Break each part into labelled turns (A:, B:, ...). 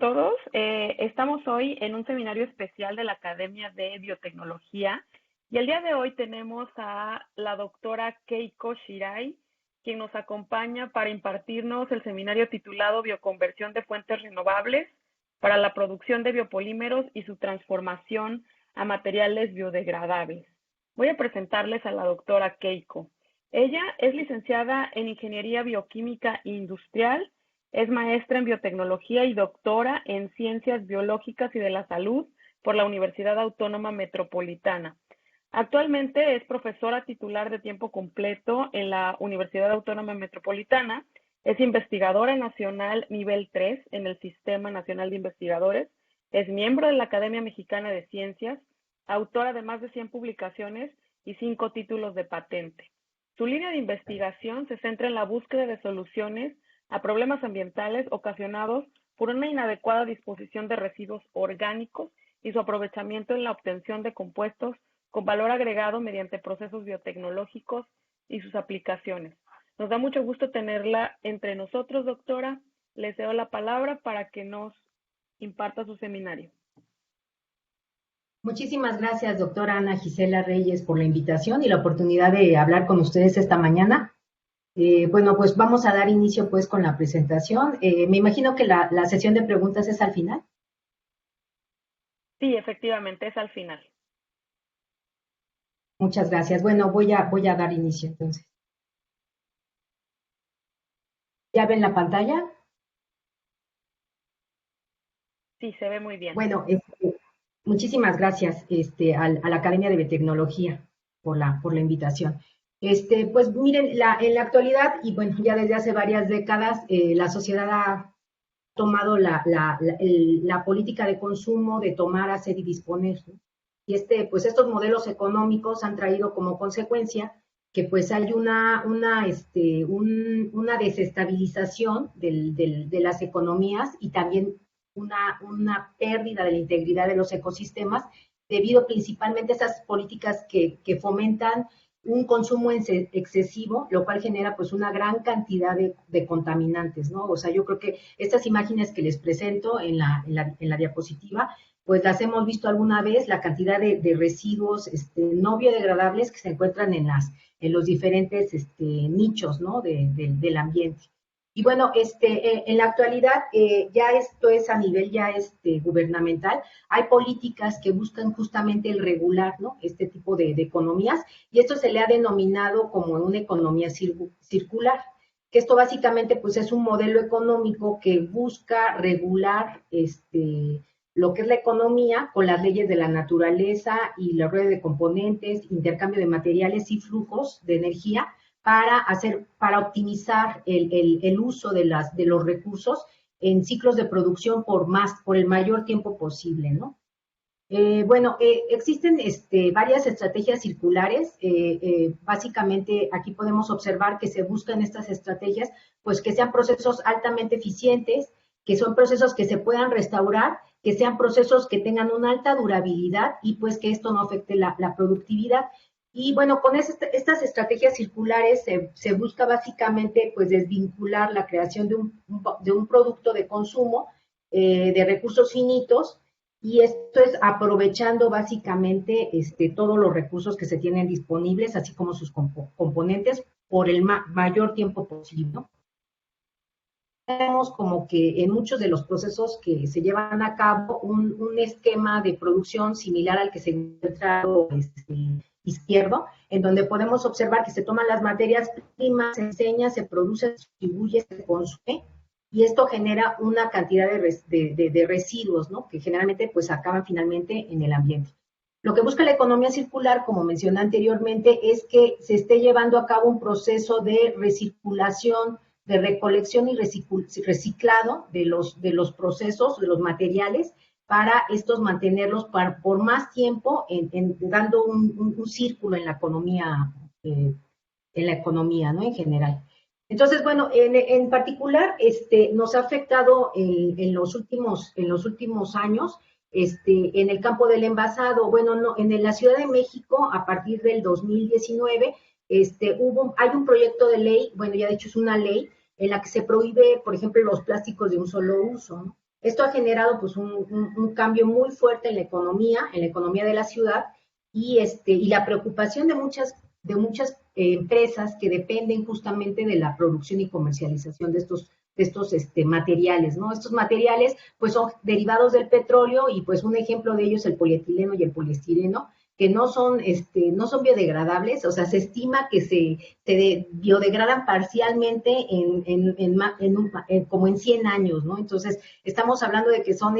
A: todos. Estamos hoy en un seminario especial de la Academia de Biotecnología y el día de hoy tenemos a la doctora Keiko Shirai, quien nos acompaña para impartirnos el seminario titulado Bioconversión de fuentes renovables para la producción de biopolímeros y su transformación a materiales biodegradables. Voy a presentarles a la doctora Keiko. Ella es licenciada en Ingeniería Bioquímica Industrial, es maestra en biotecnología y doctora en ciencias biológicas y de la salud por la Universidad Autónoma Metropolitana. Actualmente es profesora titular de tiempo completo en la Universidad Autónoma Metropolitana, es investigadora nacional nivel 3 en el Sistema Nacional de Investigadores, es miembro de la Academia Mexicana de Ciencias, autora de más de 100 publicaciones y 5 títulos de patente. Su línea de investigación se centra en la búsqueda de soluciones a problemas ambientales ocasionados por una inadecuada disposición de residuos orgánicos y su aprovechamiento en la obtención de compuestos con valor agregado mediante procesos biotecnológicos y sus aplicaciones. Nos da mucho gusto tenerla entre nosotros, doctora. Le cedo la palabra para que nos imparta su seminario.
B: Muchísimas gracias, doctora Ana Gisela Reyes, por la invitación y la oportunidad de hablar con ustedes esta mañana. Bueno, pues vamos a dar inicio pues con la presentación. Me imagino que la sesión de preguntas es al final.
A: Sí, efectivamente, es al final.
B: Muchas gracias. Bueno, voy a dar inicio entonces. ¿Ya ven la pantalla?
A: Sí, se ve muy bien.
B: Bueno, muchísimas gracias a la Academia de Biotecnología por la invitación. Pues miren, en la actualidad, y bueno, ya desde hace varias décadas, la sociedad ha tomado la política de consumo de tomar, hacer y disponer, ¿no? Y pues estos modelos económicos han traído como consecuencia que pues hay una desestabilización de las economías y también una pérdida de la integridad de los ecosistemas debido principalmente a esas políticas que fomentan un consumo excesivo, lo cual genera pues una gran cantidad de contaminantes, ¿no? O sea, yo creo que estas imágenes que les presento en la diapositiva, pues las hemos visto alguna vez, la cantidad de residuos no biodegradables que se encuentran en los diferentes nichos, ¿no? Del ambiente. Y bueno, en la actualidad, ya esto es a nivel ya gubernamental, hay políticas que buscan justamente el regular, ¿no? Este tipo de economías, y esto se le ha denominado como una economía circular, que esto básicamente pues es un modelo económico que busca regular lo que es la economía con las leyes de la naturaleza y la red de componentes, intercambio de materiales y flujos de energía, para optimizar el uso de los recursos en ciclos de producción por el mayor tiempo posible, ¿no? Bueno, existen varias estrategias circulares. Básicamente, aquí podemos observar que se buscan estas estrategias, pues que sean procesos altamente eficientes, que son procesos que se puedan restaurar, que sean procesos que tengan una alta durabilidad y pues que esto no afecte la productividad. Y bueno, con estas estrategias circulares se busca básicamente pues desvincular la creación de un producto de consumo de recursos finitos, y esto es aprovechando básicamente todos los recursos que se tienen disponibles, así como sus componentes, por el mayor tiempo posible, ¿no? Tenemos como que en muchos de los procesos que se llevan a cabo un esquema de producción similar al que se encuentra izquierdo, en donde podemos observar que se toman las materias primas, se enseña, se produce, se distribuye, se consume, y esto genera una cantidad de residuos, ¿no? Que generalmente pues acaban finalmente en el ambiente. Lo que busca la economía circular, como mencioné anteriormente, es que se esté llevando a cabo un proceso de recirculación, de recolección y reciclado de los procesos, de los materiales, para estos mantenerlos por más tiempo, dando un círculo en la economía, ¿no? En general. Entonces, bueno, en particular, nos ha afectado en los últimos años, en el campo del envasado. Bueno, no, en la Ciudad de México, a partir del 2019, hay un proyecto de ley, bueno, ya de hecho es una ley, en la que se prohíbe, por ejemplo, los plásticos de un solo uso, ¿no? Esto ha generado pues un cambio muy fuerte en la economía de la ciudad, y la preocupación de muchas empresas que dependen justamente de la producción y comercialización de estos materiales, ¿no? Estos materiales pues son derivados del petróleo, y pues un ejemplo de ellos es el polietileno y el poliestireno, que no son biodegradables. O sea, se estima que se biodegradan parcialmente como en 100 años, ¿no? Entonces, estamos hablando de que son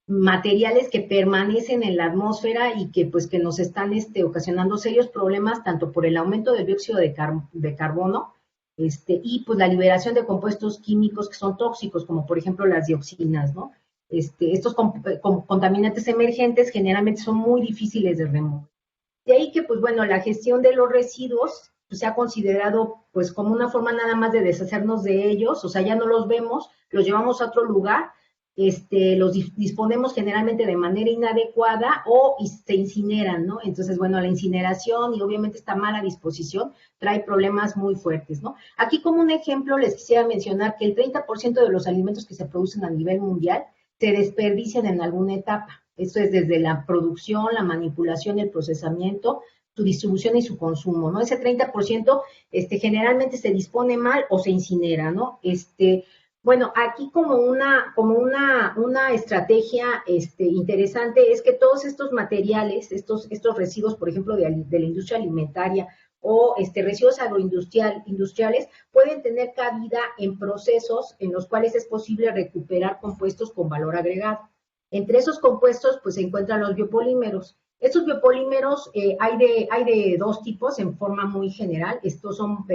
B: materiales que permanecen en la atmósfera y que pues que nos están ocasionando serios problemas, tanto por el aumento del dióxido de carbono, y pues la liberación de compuestos químicos que son tóxicos, como por ejemplo las dioxinas, ¿no? Estos contaminantes emergentes generalmente son muy difíciles de remover. De ahí que, pues bueno, la gestión de los residuos pues, se ha considerado pues como una forma nada más de deshacernos de ellos. O sea, ya no los vemos, los llevamos a otro lugar, los disponemos generalmente de manera inadecuada o se incineran, ¿no? Entonces, bueno, la incineración y obviamente esta mala disposición trae problemas muy fuertes, ¿no? Aquí como un ejemplo les quisiera mencionar que el 30% de los alimentos que se producen a nivel mundial se desperdician en alguna etapa. Esto es desde la producción, la manipulación, el procesamiento, su distribución y su consumo, ¿no? Ese 30% generalmente se dispone mal o se incinera, ¿no? Bueno, aquí como una estrategia interesante es que todos estos materiales, estos residuos, por ejemplo, de la industria alimentaria o residuos agroindustriales, pueden tener cabida en procesos en los cuales es posible recuperar compuestos con valor agregado. Entre esos compuestos, pues se encuentran los biopolímeros. Estos biopolímeros hay de dos tipos en forma muy general. Estos son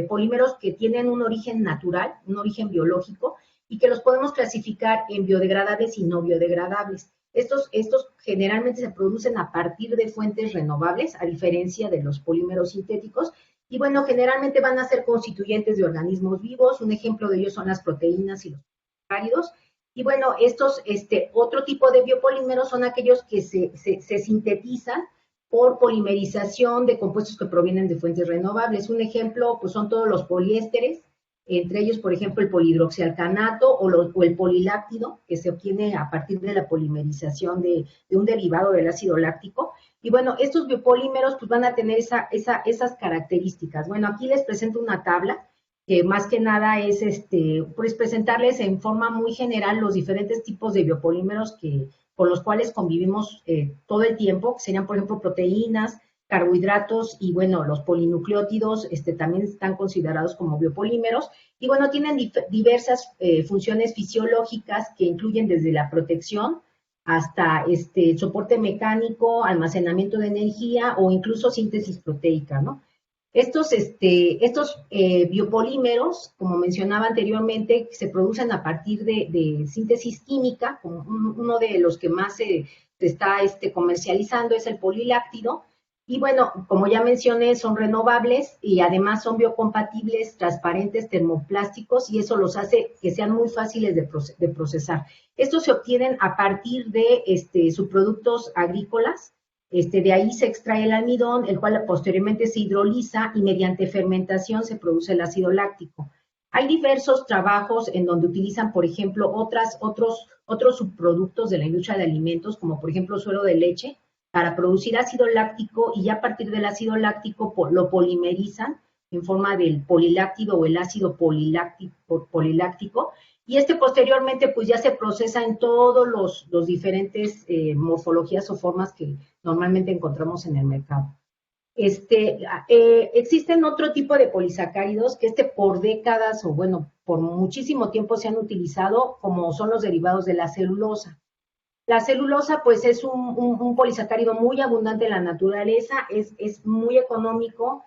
B: polímeros que tienen un origen natural, un origen biológico, y que los podemos clasificar en biodegradables y no biodegradables. Estos generalmente se producen a partir de fuentes renovables, a diferencia de los polímeros sintéticos, y bueno, generalmente van a ser constituyentes de organismos vivos. Un ejemplo de ellos son las proteínas y los áridos. Y bueno, otro tipo de biopolímeros son aquellos que se sintetizan por polimerización de compuestos que provienen de fuentes renovables. Un ejemplo, pues son todos los poliésteres, entre ellos, por ejemplo, el polihidroxialcanato o el poliláctido, que se obtiene a partir de la polimerización de un derivado del ácido láctico. Y bueno, estos biopolímeros pues van a tener esas características. Bueno, aquí les presento una tabla que más que nada es pues presentarles en forma muy general los diferentes tipos de biopolímeros con los cuales convivimos todo el tiempo, que serían, por ejemplo, proteínas, carbohidratos, y bueno, los polinucleótidos también están considerados como biopolímeros, y bueno, tienen diversas funciones fisiológicas que incluyen desde la protección hasta soporte mecánico, almacenamiento de energía o incluso síntesis proteica, ¿no? Estos biopolímeros, como mencionaba anteriormente, se producen a partir de síntesis química. Como uno de los que más se está comercializando es el poliláctido. Y bueno, como ya mencioné, son renovables y además son biocompatibles, transparentes, termoplásticos, y eso los hace que sean muy fáciles de procesar. Estos se obtienen a partir de subproductos agrícolas. De ahí se extrae el almidón, el cual posteriormente se hidroliza y mediante fermentación se produce el ácido láctico. Hay diversos trabajos en donde utilizan, por ejemplo, otros subproductos de la industria de alimentos, como por ejemplo suero de leche, para producir ácido láctico, y ya a partir del ácido láctico lo polimerizan en forma del poliláctido o el ácido poliláctico, y posteriormente pues ya se procesa en todos los diferentes morfologías o formas que normalmente encontramos en el mercado. Existen otro tipo de polisacáridos que por décadas o bueno, por muchísimo tiempo se han utilizado, como son los derivados de la celulosa. La celulosa pues es un polisacárido muy abundante en la naturaleza, es muy económico.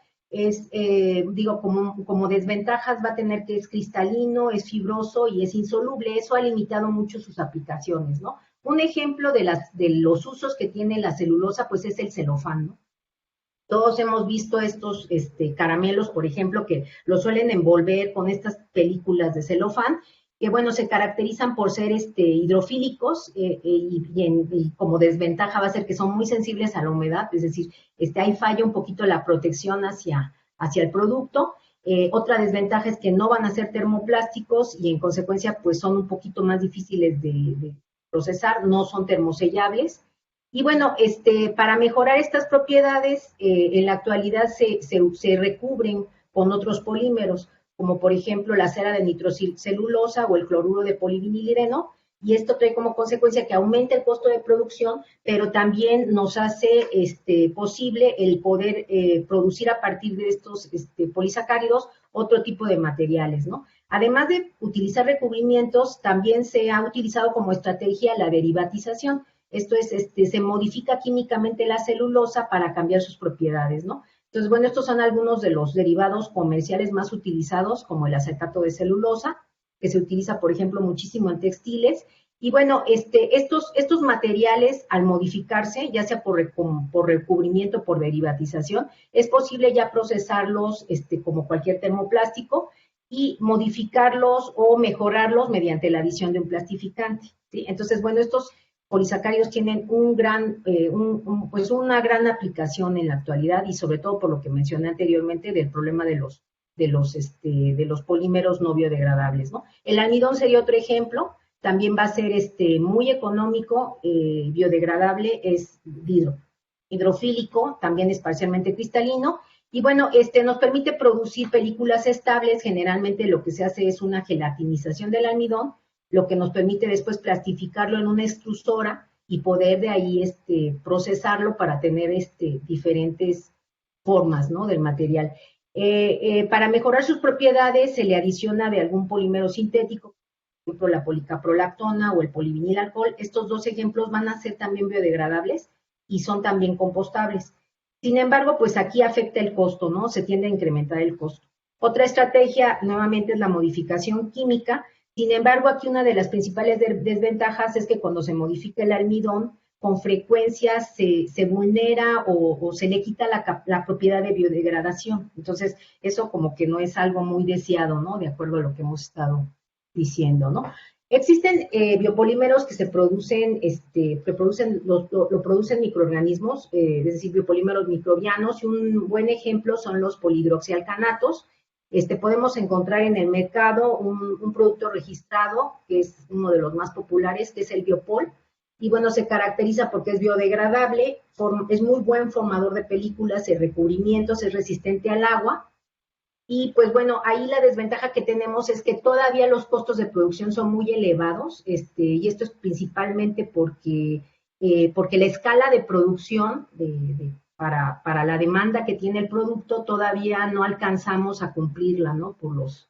B: Como desventajas va a tener que es cristalino, es fibroso y es insoluble. Eso ha limitado mucho sus aplicaciones, ¿no? Un ejemplo de los usos que tiene la celulosa, pues es el celofán, ¿no? Todos hemos visto estos caramelos, por ejemplo, que los suelen envolver con estas películas de celofán, que bueno, se caracterizan por ser hidrofílicos, y como desventaja va a ser que son muy sensibles a la humedad, es decir, ahí falla un poquito la protección hacia el producto. Otra desventaja es que no van a ser termoplásticos y en consecuencia pues son un poquito más difíciles de procesar, no son termosellables. Y bueno, para mejorar estas propiedades, en la actualidad se recubren con otros polímeros, como por ejemplo la cera de nitrocelulosa o el cloruro de polivinilireno, y esto trae como consecuencia que aumenta el costo de producción, pero también nos hace posible el poder producir a partir de estos polisacáridos otro tipo de materiales, ¿no? Además de utilizar recubrimientos, también se ha utilizado como estrategia la derivatización. Esto es, se modifica químicamente la celulosa para cambiar sus propiedades, ¿no? Entonces, bueno, estos son algunos de los derivados comerciales más utilizados, como el acetato de celulosa, que se utiliza, por ejemplo, muchísimo en textiles. Y bueno, estos materiales, al modificarse, ya sea por recubrimiento, por derivatización, es posible ya procesarlos como cualquier termoplástico y modificarlos o mejorarlos mediante la adición de un plastificante, ¿sí? Entonces, bueno, estos polisacáridos tienen pues una gran aplicación en la actualidad y sobre todo por lo que mencioné anteriormente del problema de los polímeros no biodegradables, ¿no? El almidón sería otro ejemplo, también va a ser muy económico, biodegradable, es hidrofílico, también es parcialmente cristalino, y bueno, nos permite producir películas estables. Generalmente lo que se hace es una gelatinización del almidón, lo que nos permite después plastificarlo en una extrusora y poder de ahí procesarlo para tener diferentes formas, ¿no?, del material. Para mejorar sus propiedades se le adiciona de algún polímero sintético, por ejemplo la policaprolactona o el polivinilalcohol. Estos dos ejemplos van a ser también biodegradables y son también compostables. Sin embargo, pues aquí afecta el costo, ¿no? Se tiende a incrementar el costo. Otra estrategia, nuevamente, es la modificación química. Sin embargo, aquí una de las principales desventajas es que cuando se modifica el almidón, con frecuencia se vulnera o se le quita la propiedad de biodegradación. Entonces, eso como que no es algo muy deseado, ¿no? De acuerdo a lo que hemos estado diciendo, ¿no? Existen biopolímeros que lo producen microorganismos, es decir, biopolímeros microbianos, y un buen ejemplo son los polihidroxialcanatos. Podemos encontrar en el mercado un producto registrado, que es uno de los más populares, que es el Biopol, y bueno, se caracteriza porque es biodegradable, es muy buen formador de películas y recubrimientos, es resistente al agua. Y pues bueno, ahí la desventaja que tenemos es que todavía los costos de producción son muy elevados, y esto es principalmente porque la escala de producción para la demanda que tiene el producto todavía no alcanzamos a cumplirla, ¿no?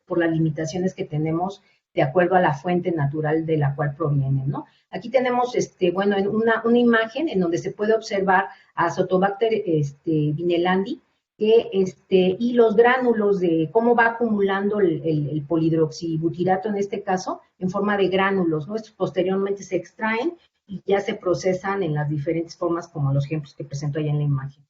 B: Por las limitaciones que tenemos de acuerdo a la fuente natural de la cual provienen, ¿no? Aquí tenemos, bueno, una imagen en donde se puede observar a Azotobacter vinelandi, y los gránulos de cómo va acumulando el polihidroxibutirato en este caso en forma de gránulos, ¿no? Estos posteriormente se extraen y ya se procesan en las diferentes formas como los ejemplos que presento ahí en la imagen.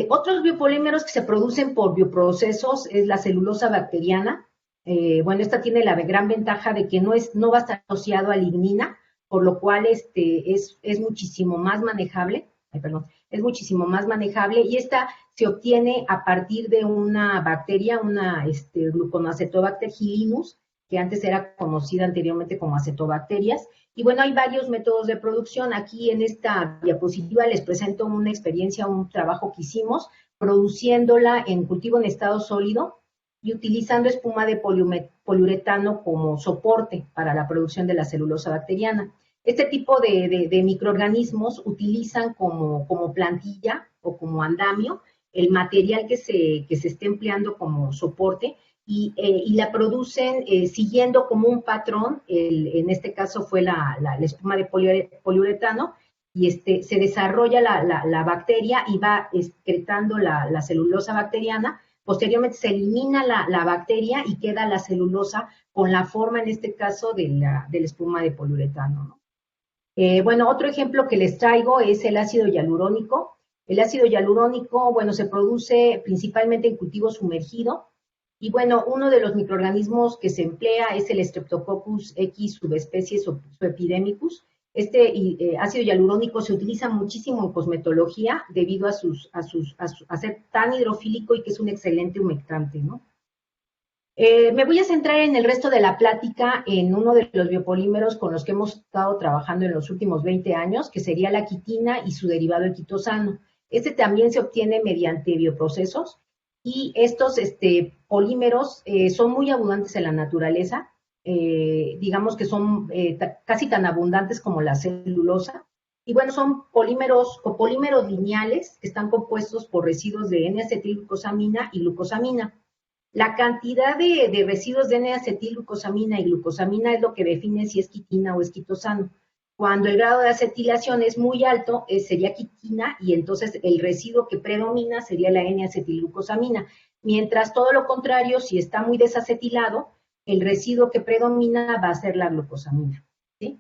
B: Otros biopolímeros que se producen por bioprocesos es la celulosa bacteriana. Bueno, esta tiene la gran ventaja de que no va a estar asociado a lignina, por lo cual es muchísimo más manejable. Es muchísimo más manejable y esta se obtiene a partir de una bacteria, una Gluconoacetobacter hylinus, que antes era conocida anteriormente como acetobacterias. Y bueno, hay varios métodos de producción. Aquí en esta diapositiva les presento una experiencia, un trabajo que hicimos, produciéndola en cultivo en estado sólido y utilizando espuma de poliuretano como soporte para la producción de la celulosa bacteriana. Este tipo de microorganismos utilizan como plantilla o como andamio el material que se esté empleando como soporte y la producen siguiendo como un patrón. En este caso fue la espuma de poliuretano, y se desarrolla la bacteria y va excretando la celulosa bacteriana. Posteriormente se elimina la bacteria y queda la celulosa con la forma, en este caso, de la espuma de poliuretano, ¿no? Bueno, otro ejemplo que les traigo es el ácido hialurónico. El ácido hialurónico, bueno, se produce principalmente en cultivo sumergido. Y bueno, uno de los microorganismos que se emplea es el Streptococcus X subespecie Zoepidemicus, ácido hialurónico se utiliza muchísimo en cosmetología debido a ser tan hidrofílico y que es un excelente humectante, ¿no? Me voy a centrar en el resto de la plática en uno de los biopolímeros con los que hemos estado trabajando en los últimos 20 años, que sería la quitina y su derivado el quitosano. Este también se obtiene mediante bioprocesos y estos polímeros son muy abundantes en la naturaleza, digamos que son casi tan abundantes como la celulosa. Y bueno, son polímeros, copolímeros lineales que están compuestos por residuos de N-acetilglucosamina y glucosamina. La cantidad de residuos de N-acetilglucosamina y glucosamina es lo que define si es quitina o es quitosano. Cuando el grado de acetilación es muy alto, sería quitina y entonces el residuo que predomina sería la N-acetilglucosamina. Mientras todo lo contrario, si está muy desacetilado, el residuo que predomina va a ser la glucosamina. ¿Sí?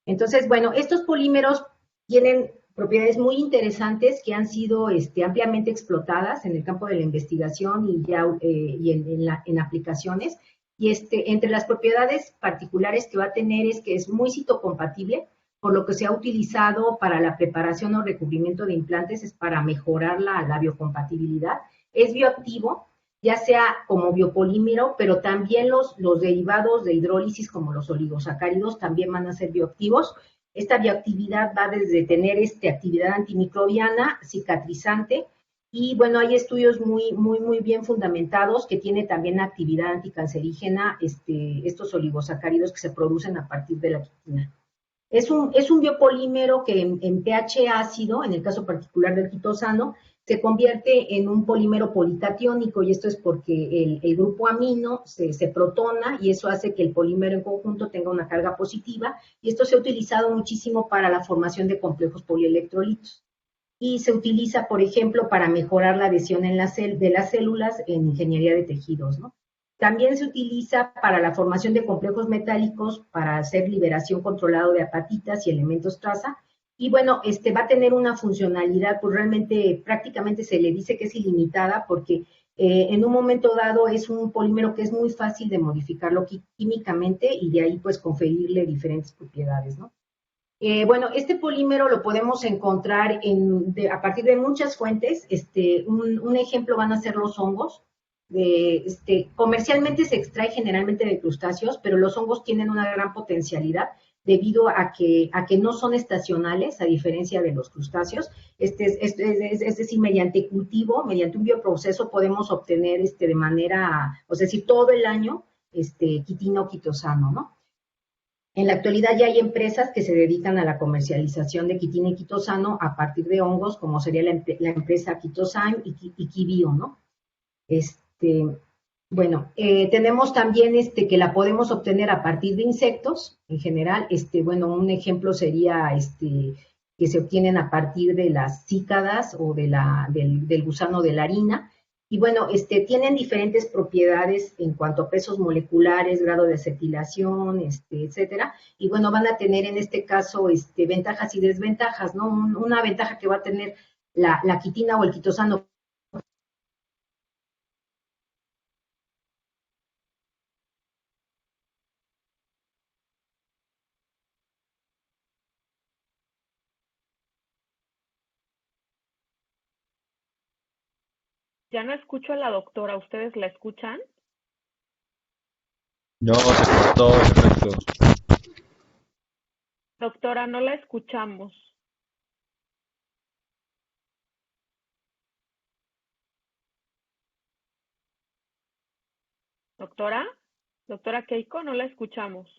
B: Entonces, bueno, estos polímeros tienen propiedades muy interesantes que han sido ampliamente explotadas en el campo de la investigación y en aplicaciones. Y entre las propiedades particulares que va a tener es que es muy citocompatible, por lo que se ha utilizado para la preparación o recubrimiento de implantes, es para mejorar la biocompatibilidad. Es bioactivo, ya sea como biopolímero, pero también los derivados de hidrólisis como los oligosacáridos también van a ser bioactivos. Esta bioactividad va desde tener actividad antimicrobiana, cicatrizante, y bueno, hay estudios muy bien fundamentados que tiene también actividad anticancerígena, estos oligosacáridos que se producen a partir de la quitina. Es un biopolímero que en pH ácido, en el caso particular del quitosano, se convierte en un polímero policatiónico y esto es porque el grupo amino se protona y eso hace que el polímero en conjunto tenga una carga positiva y esto se ha utilizado muchísimo para la formación de complejos polielectrolitos y se utiliza, por ejemplo, para mejorar la adhesión de las células en ingeniería de tejidos, ¿no? También se utiliza para la formación de complejos metálicos, para hacer liberación controlada de apatitas y elementos traza. Y bueno, va a tener una funcionalidad, pues realmente prácticamente se le dice que es ilimitada porque en un momento dado es un polímero que es muy fácil de modificarlo químicamente y de ahí pues conferirle diferentes propiedades, ¿no? Bueno, este polímero lo podemos encontrar a partir de muchas fuentes. Un ejemplo van a ser los hongos. Comercialmente se extrae generalmente de crustáceos, pero los hongos tienen una gran potencialidad debido a que no son estacionales, a diferencia de los crustáceos. Es decir, mediante cultivo, mediante un bioproceso, podemos obtener de manera, o sea, decir, todo el año, quitina o quitosano, ¿no? En la actualidad ya hay empresas que se dedican a la comercialización de quitina y quitosano a partir de hongos, como sería la empresa Quitozyme y Quibio, ¿no? Este, bueno, tenemos también que la podemos obtener a partir de insectos, en general. Bueno, un ejemplo sería que se obtienen a partir de las cícadas o del gusano de la harina. Y bueno, tienen diferentes propiedades en cuanto a pesos moleculares, grado de acetilación, etcétera. Y bueno, van a tener en este caso ventajas y desventajas, ¿no? Una ventaja que va a tener la quitina o el quitosano.
A: Ya no escucho a la doctora, ¿ustedes la escuchan?
C: No, se cortó, perfecto.
A: Doctora, no la escuchamos. Doctora, doctora Keiko, no la escuchamos.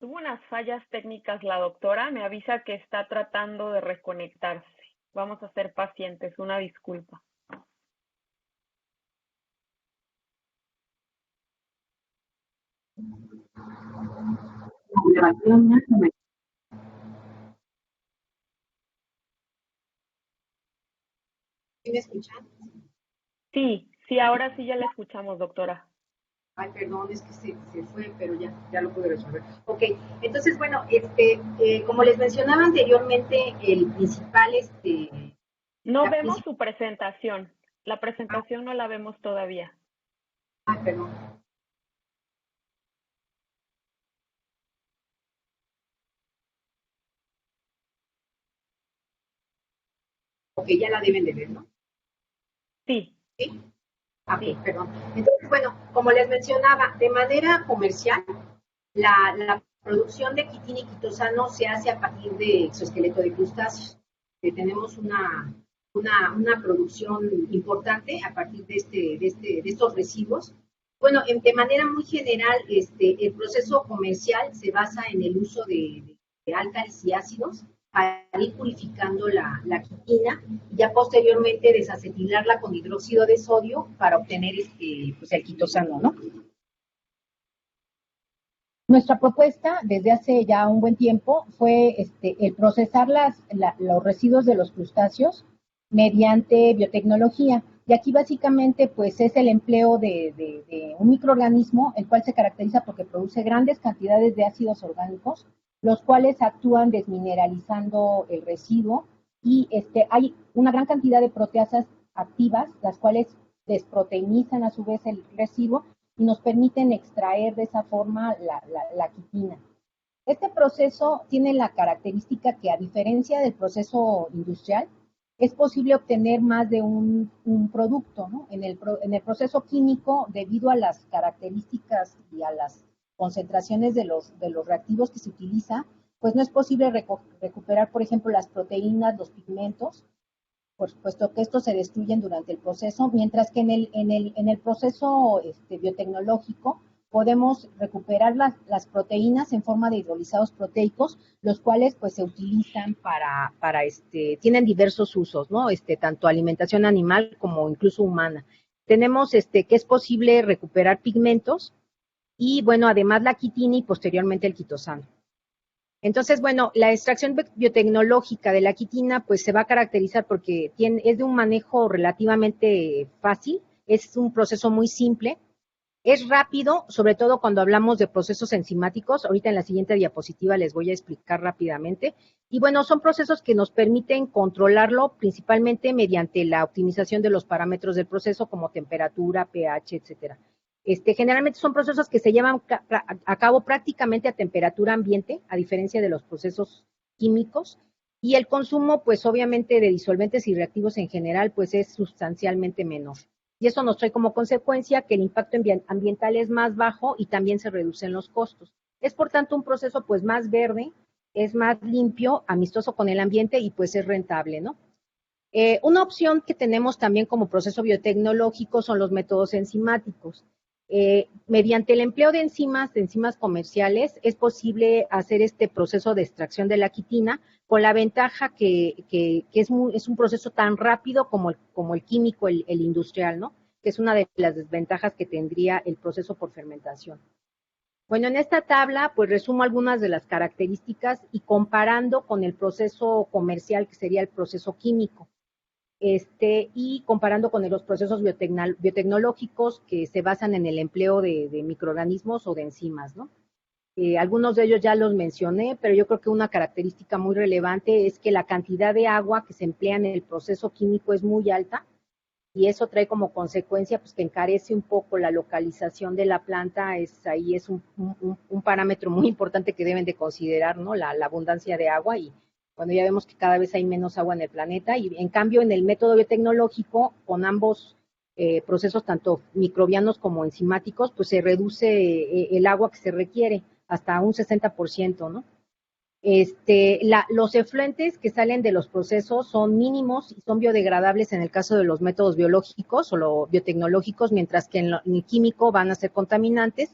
A: Tuvo unas fallas técnicas la doctora, me avisa que está tratando de reconectarse. Vamos a ser pacientes, una disculpa.
B: ¿Sí me escuchan?
A: Sí, ahora sí ya la escuchamos, doctora.
B: Ay, perdón, es que se fue, pero ya lo pude resolver. Ok, entonces, bueno, como les mencionaba anteriormente, el principal,
A: No
B: la
A: vemos
B: principal,
A: su presentación. La presentación no la vemos todavía.
B: perdón. Ok, ya la deben de ver, ¿no?
A: Sí.
B: Sí. Ah,
A: Sí.
B: ok, perdón. Entonces, bueno, como les mencionaba, de manera comercial, la producción de quitina y quitosano se hace a partir de exoesqueleto de crustáceos. Tenemos una producción importante a partir de estos residuos. Bueno, de manera muy general, el proceso comercial se basa en el uso de álcalis y ácidos para ir purificando la quitina y ya posteriormente desacetilarla con hidróxido de sodio para obtener pues el quitosano, ¿no?
D: Nuestra propuesta desde hace ya un buen tiempo fue el procesar los residuos de los crustáceos mediante biotecnología. Y aquí básicamente pues es el empleo de un microorganismo, el cual se caracteriza porque produce grandes cantidades de ácidos orgánicos, los cuales actúan desmineralizando el residuo y hay una gran cantidad de proteasas activas, las cuales desproteinizan a su vez el residuo y nos permiten extraer de esa forma la quitina. Este proceso tiene la característica que, a diferencia del proceso industrial, es posible obtener más de un producto, ¿no? En el proceso químico, debido a las características y a las concentraciones de los reactivos que se utiliza, pues no es posible recuperar, por ejemplo, las proteínas, los pigmentos, por supuesto que estos se destruyen durante el proceso, mientras que en el proceso biotecnológico podemos recuperar las proteínas en forma de hidrolizados proteicos, los cuales pues se utilizan tienen diversos usos, ¿no? Tanto alimentación animal como incluso humana. Tenemos que es posible recuperar pigmentos y bueno, además la quitina y posteriormente el quitosano. Entonces, bueno, la extracción biotecnológica de la quitina pues se va a caracterizar porque es de un manejo relativamente fácil, es un proceso muy simple, es rápido, sobre todo cuando hablamos de procesos enzimáticos. Ahorita en la siguiente diapositiva les voy a explicar rápidamente. Y bueno, son procesos que nos permiten controlarlo principalmente mediante la optimización de los parámetros del proceso como temperatura, pH, etcétera. Generalmente son procesos que se llevan a cabo prácticamente a temperatura ambiente, a diferencia de los procesos químicos, y el consumo, pues obviamente, de disolventes y reactivos en general, pues es sustancialmente menor. Y eso nos trae como consecuencia que el impacto ambiental es más bajo y también se reducen los costos. Es, por tanto, un proceso pues más verde, es más limpio, amistoso con el ambiente y pues es rentable, ¿no? Una opción que tenemos también como proceso biotecnológico son los métodos enzimáticos. Mediante el empleo de enzimas comerciales, es posible hacer este proceso de extracción de la quitina con la ventaja que es un proceso tan rápido como el químico, el industrial, ¿no? Que es una de las desventajas que tendría el proceso por fermentación. Bueno, en esta tabla, pues resumo algunas de las características y comparando con el proceso comercial, que sería el proceso químico. Y comparando con los procesos biotecnológicos que se basan en el empleo de microorganismos o de enzimas, ¿no? Algunos de ellos ya los mencioné, pero yo creo que una característica muy relevante es que la cantidad de agua que se emplea en el proceso químico es muy alta y eso trae como consecuencia pues que encarece un poco la localización de la planta. Ahí es un parámetro muy importante que deben de considerar, ¿no? La abundancia de agua y cuando ya vemos que cada vez hay menos agua en el planeta, y en cambio en el método biotecnológico, con ambos procesos, tanto microbianos como enzimáticos, pues se reduce el agua que se requiere hasta un 60%, ¿no? Los efluentes que salen de los procesos son mínimos y son biodegradables en el caso de los métodos biológicos o biotecnológicos, mientras que en el químico van a ser contaminantes.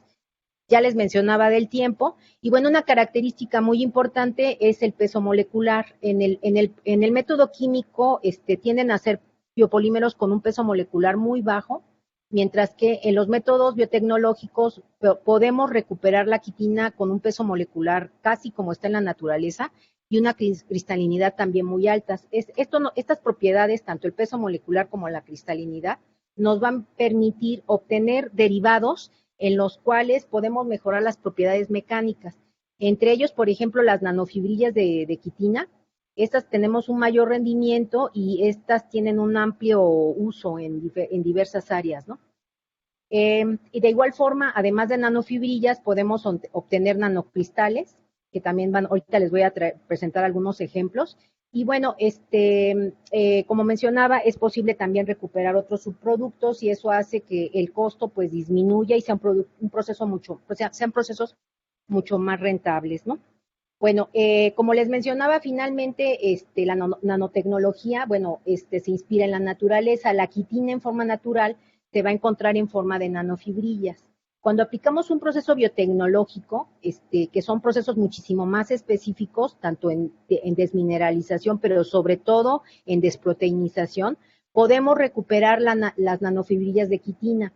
D: Ya les mencionaba del tiempo, y bueno, una característica muy importante es el peso molecular. En el método químico tienden a ser biopolímeros con un peso molecular muy bajo, mientras que en los métodos biotecnológicos podemos recuperar la quitina con un peso molecular casi como está en la naturaleza, y una cristalinidad también muy altas. Estas propiedades, tanto el peso molecular como la cristalinidad, nos van a permitir obtener derivados en los cuales podemos mejorar las propiedades mecánicas. Entre ellos, por ejemplo, las nanofibrillas de quitina. Estas tenemos un mayor rendimiento y estas tienen un amplio uso en diversas áreas, ¿no? Y de igual forma, además de nanofibrillas, podemos obtener nanocristales, que también ahorita les voy a presentar algunos ejemplos. Y bueno, como mencionaba, es posible también recuperar otros subproductos y eso hace que el costo pues disminuya y sea sean procesos mucho más rentables, ¿no? Bueno, como les mencionaba, finalmente la nanotecnología, bueno, se inspira en la naturaleza. La quitina en forma natural se va a encontrar en forma de nanofibrillas. Cuando aplicamos un proceso biotecnológico, que son procesos muchísimo más específicos, tanto en desmineralización, pero sobre todo en desproteinización, podemos recuperar las nanofibrillas de quitina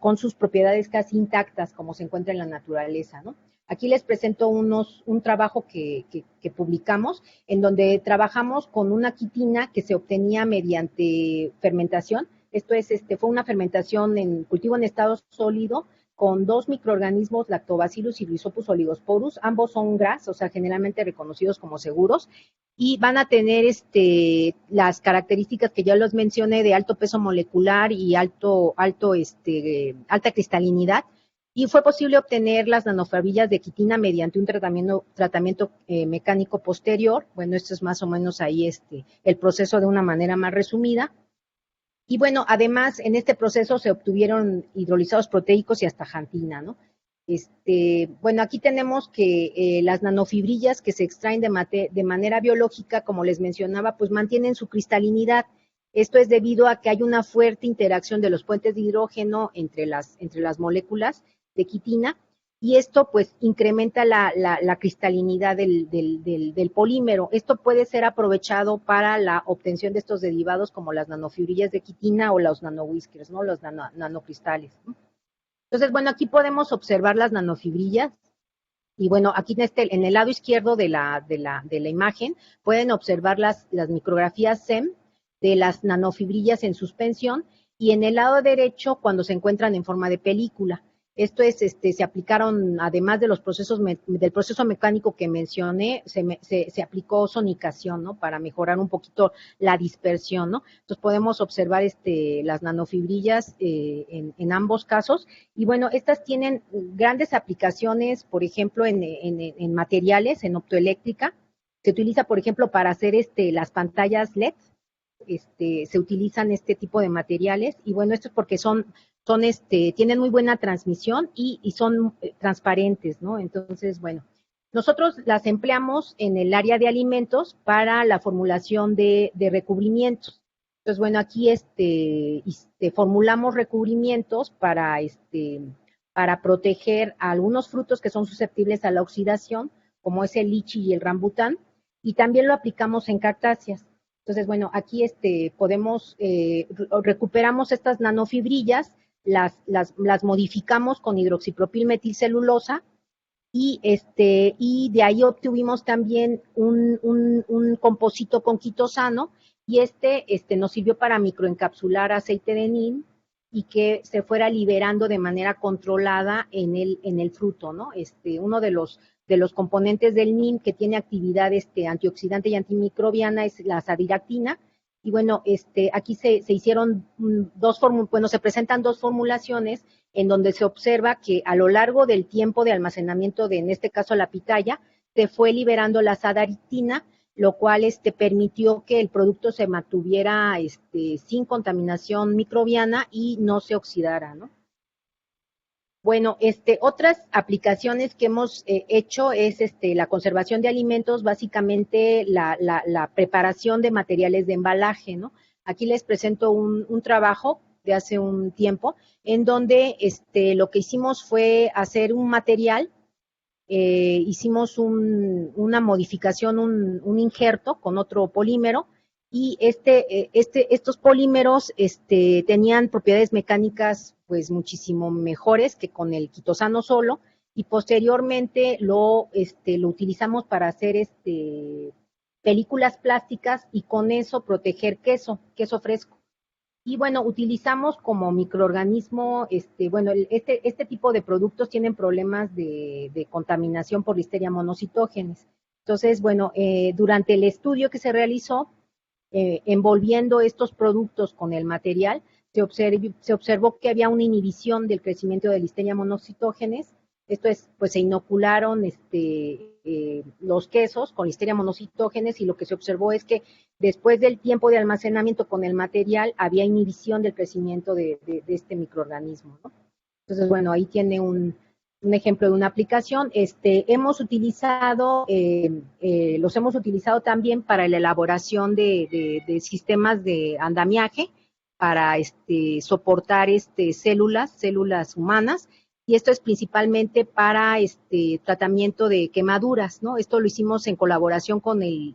D: con sus propiedades casi intactas, como se encuentra en la naturaleza, ¿no? Aquí les presento un trabajo que publicamos, en donde trabajamos con una quitina que se obtenía mediante fermentación. Esto fue una fermentación en cultivo en estado sólido con 2 microorganismos, Lactobacillus y Rhizopus oligosporus. Ambos son GRAS, o sea, generalmente reconocidos como seguros, y van a tener las características que ya los mencioné de alto peso molecular y alta cristalinidad. Y fue posible obtener las nanofibrillas de quitina mediante un tratamiento mecánico posterior. Bueno, esto es más o menos ahí el proceso de una manera más resumida. Y bueno, además, en este proceso se obtuvieron hidrolizados proteicos y astaxantina, ¿no? Bueno, aquí tenemos que las nanofibrillas que se extraen de manera biológica, como les mencionaba, pues mantienen su cristalinidad. Esto es debido a que hay una fuerte interacción de los puentes de hidrógeno entre las moléculas de quitina, y esto pues incrementa la cristalinidad del polímero. Esto puede ser aprovechado para la obtención de estos derivados como las nanofibrillas de quitina o los nanowhiskers, ¿no? Los nanocristales, ¿no? Entonces, bueno, aquí podemos observar las nanofibrillas. Y bueno, aquí en el lado izquierdo de la imagen pueden observar las micrografías SEM de las nanofibrillas en suspensión, y en el lado derecho cuando se encuentran en forma de película. Esto es, se aplicaron, además de del proceso mecánico que mencioné, se aplicó sonicación, ¿no? Para mejorar un poquito la dispersión, ¿no? Entonces podemos observar las nanofibrillas en ambos casos. Y bueno, estas tienen grandes aplicaciones, por ejemplo, en materiales, en optoeléctrica. Se utiliza, por ejemplo, para hacer las pantallas LED. Se utilizan este tipo de materiales, y bueno, esto es porque tienen muy buena transmisión y son transparentes, ¿no? Entonces, bueno, nosotros las empleamos en el área de alimentos para la formulación de recubrimientos. Entonces, bueno, aquí formulamos recubrimientos para proteger a algunos frutos que son susceptibles a la oxidación, como es el lichi y el rambután, y también lo aplicamos en cactáceas. Entonces, bueno, aquí recuperamos estas nanofibrillas, las modificamos con hidroxipropilmetilcelulosa, y de ahí obtuvimos también un composito con quitosano, y nos sirvió para microencapsular aceite de neem y que se fuera liberando de manera controlada en el fruto, ¿no? Uno de los componentes del NIM que tiene actividad antioxidante y antimicrobiana es la azadiractina. Y bueno, aquí se hicieron se presentan 2 formulaciones en donde se observa que a lo largo del tiempo de almacenamiento en este caso la pitaya, se fue liberando la azadiractina, lo cual permitió que el producto se mantuviera sin contaminación microbiana y no se oxidara, ¿no? Bueno, otras aplicaciones que hemos hecho es la conservación de alimentos, básicamente la preparación de materiales de embalaje, ¿no? Aquí les presento un trabajo hace un tiempo, en donde lo que hicimos fue hacer un material, hicimos una modificación, un injerto con otro polímero, y estos polímeros tenían propiedades mecánicas pues muchísimo mejores que con el quitosano solo, y posteriormente lo utilizamos para hacer películas plásticas y con eso proteger queso fresco. Y bueno, utilizamos como microorganismo, bueno, este tipo de productos tienen problemas de contaminación por Listeria monocytogenes. Entonces, bueno, durante el estudio que se realizó, envolviendo estos productos con el material, se observó que había una inhibición del crecimiento de Listeria monocytogenes. Esto es, pues se inocularon los quesos con Listeria monocytogenes, y lo que se observó es que después del tiempo de almacenamiento con el material había inhibición del crecimiento de este microorganismo, ¿no? Entonces, bueno, ahí tiene un ejemplo de una aplicación. Los hemos utilizado también para la elaboración de sistemas de andamiaje para soportar células humanas, y esto es principalmente para tratamiento de quemaduras, ¿no? Esto lo hicimos en colaboración con el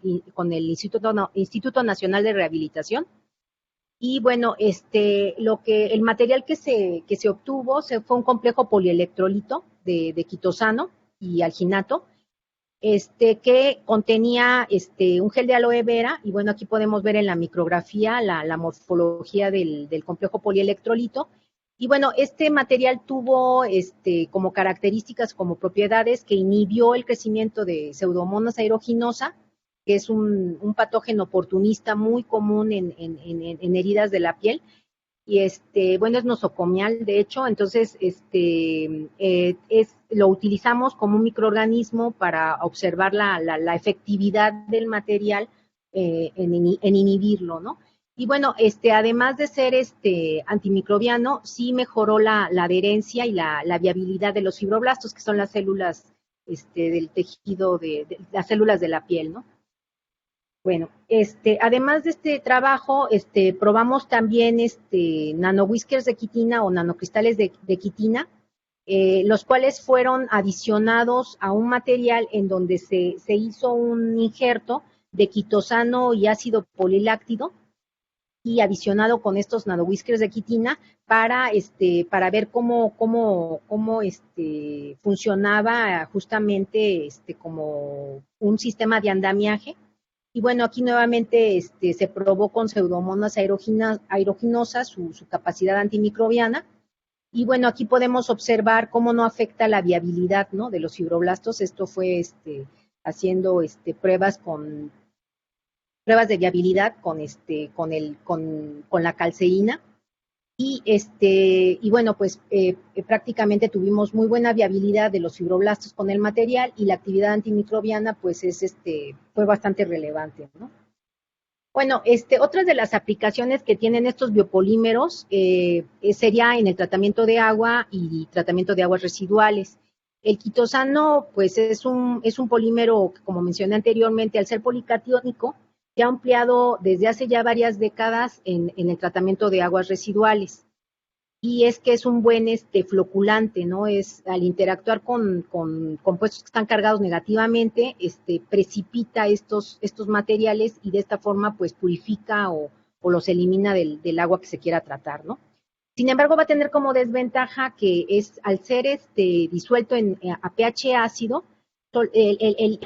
D: Instituto Nacional de Rehabilitación. Y bueno, el material que se obtuvo fue un complejo polielectrolito de quitosano y alginato, que contenía un gel de aloe vera, y bueno, aquí podemos ver en la micrografía la morfología del complejo polielectrolito. Y bueno, este material tuvo como características, como propiedades, que inhibió el crecimiento de Pseudomonas aeruginosa, que es un patógeno oportunista muy común en heridas de la piel, y bueno, es nosocomial, de hecho. Entonces lo utilizamos como un microorganismo para observar la efectividad del material en inhibirlo, ¿no? Y bueno, además de ser antimicrobiano, sí mejoró la adherencia y la viabilidad de los fibroblastos, que son las células del tejido, de las células de la piel, ¿no? Bueno, además de este trabajo, probamos también nanowhiskers de quitina o nanocristales de quitina, los cuales fueron adicionados a un material en donde se hizo un injerto de quitosano y ácido poliláctido, y adicionado con estos nanowhiskers de quitina para ver cómo funcionaba justamente como un sistema de andamiaje. Y bueno, aquí nuevamente se probó con Pseudomonas aeruginosa su capacidad antimicrobiana. Y bueno, aquí podemos observar cómo no afecta la viabilidad, ¿no?, de los fibroblastos. Esto fue haciendo pruebas de viabilidad con la calceína, y bueno, pues prácticamente tuvimos muy buena viabilidad de los fibroblastos con el material, y la actividad antimicrobiana pues fue bastante relevante, ¿no? Bueno, otras de las aplicaciones que tienen estos biopolímeros sería en el tratamiento de agua y tratamiento de aguas residuales. El quitosano pues es un polímero que, como mencioné anteriormente, al ser policatiónico, se ha ampliado desde hace ya varias décadas en el tratamiento de aguas residuales, y es que es un buen floculante, ¿no? Al interactuar con compuestos que están cargados negativamente, precipita estos materiales, y de esta forma pues purifica o los elimina del agua que se quiera tratar, ¿no? Sin embargo, va a tener como desventaja que al ser disuelto a pH ácido, el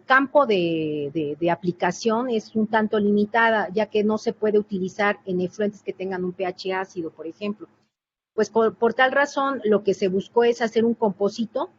D: campo de aplicación es un tanto limitada, ya que no se puede utilizar en efluentes que tengan un pH ácido, por ejemplo. Pues por tal razón, lo que se buscó es hacer un composito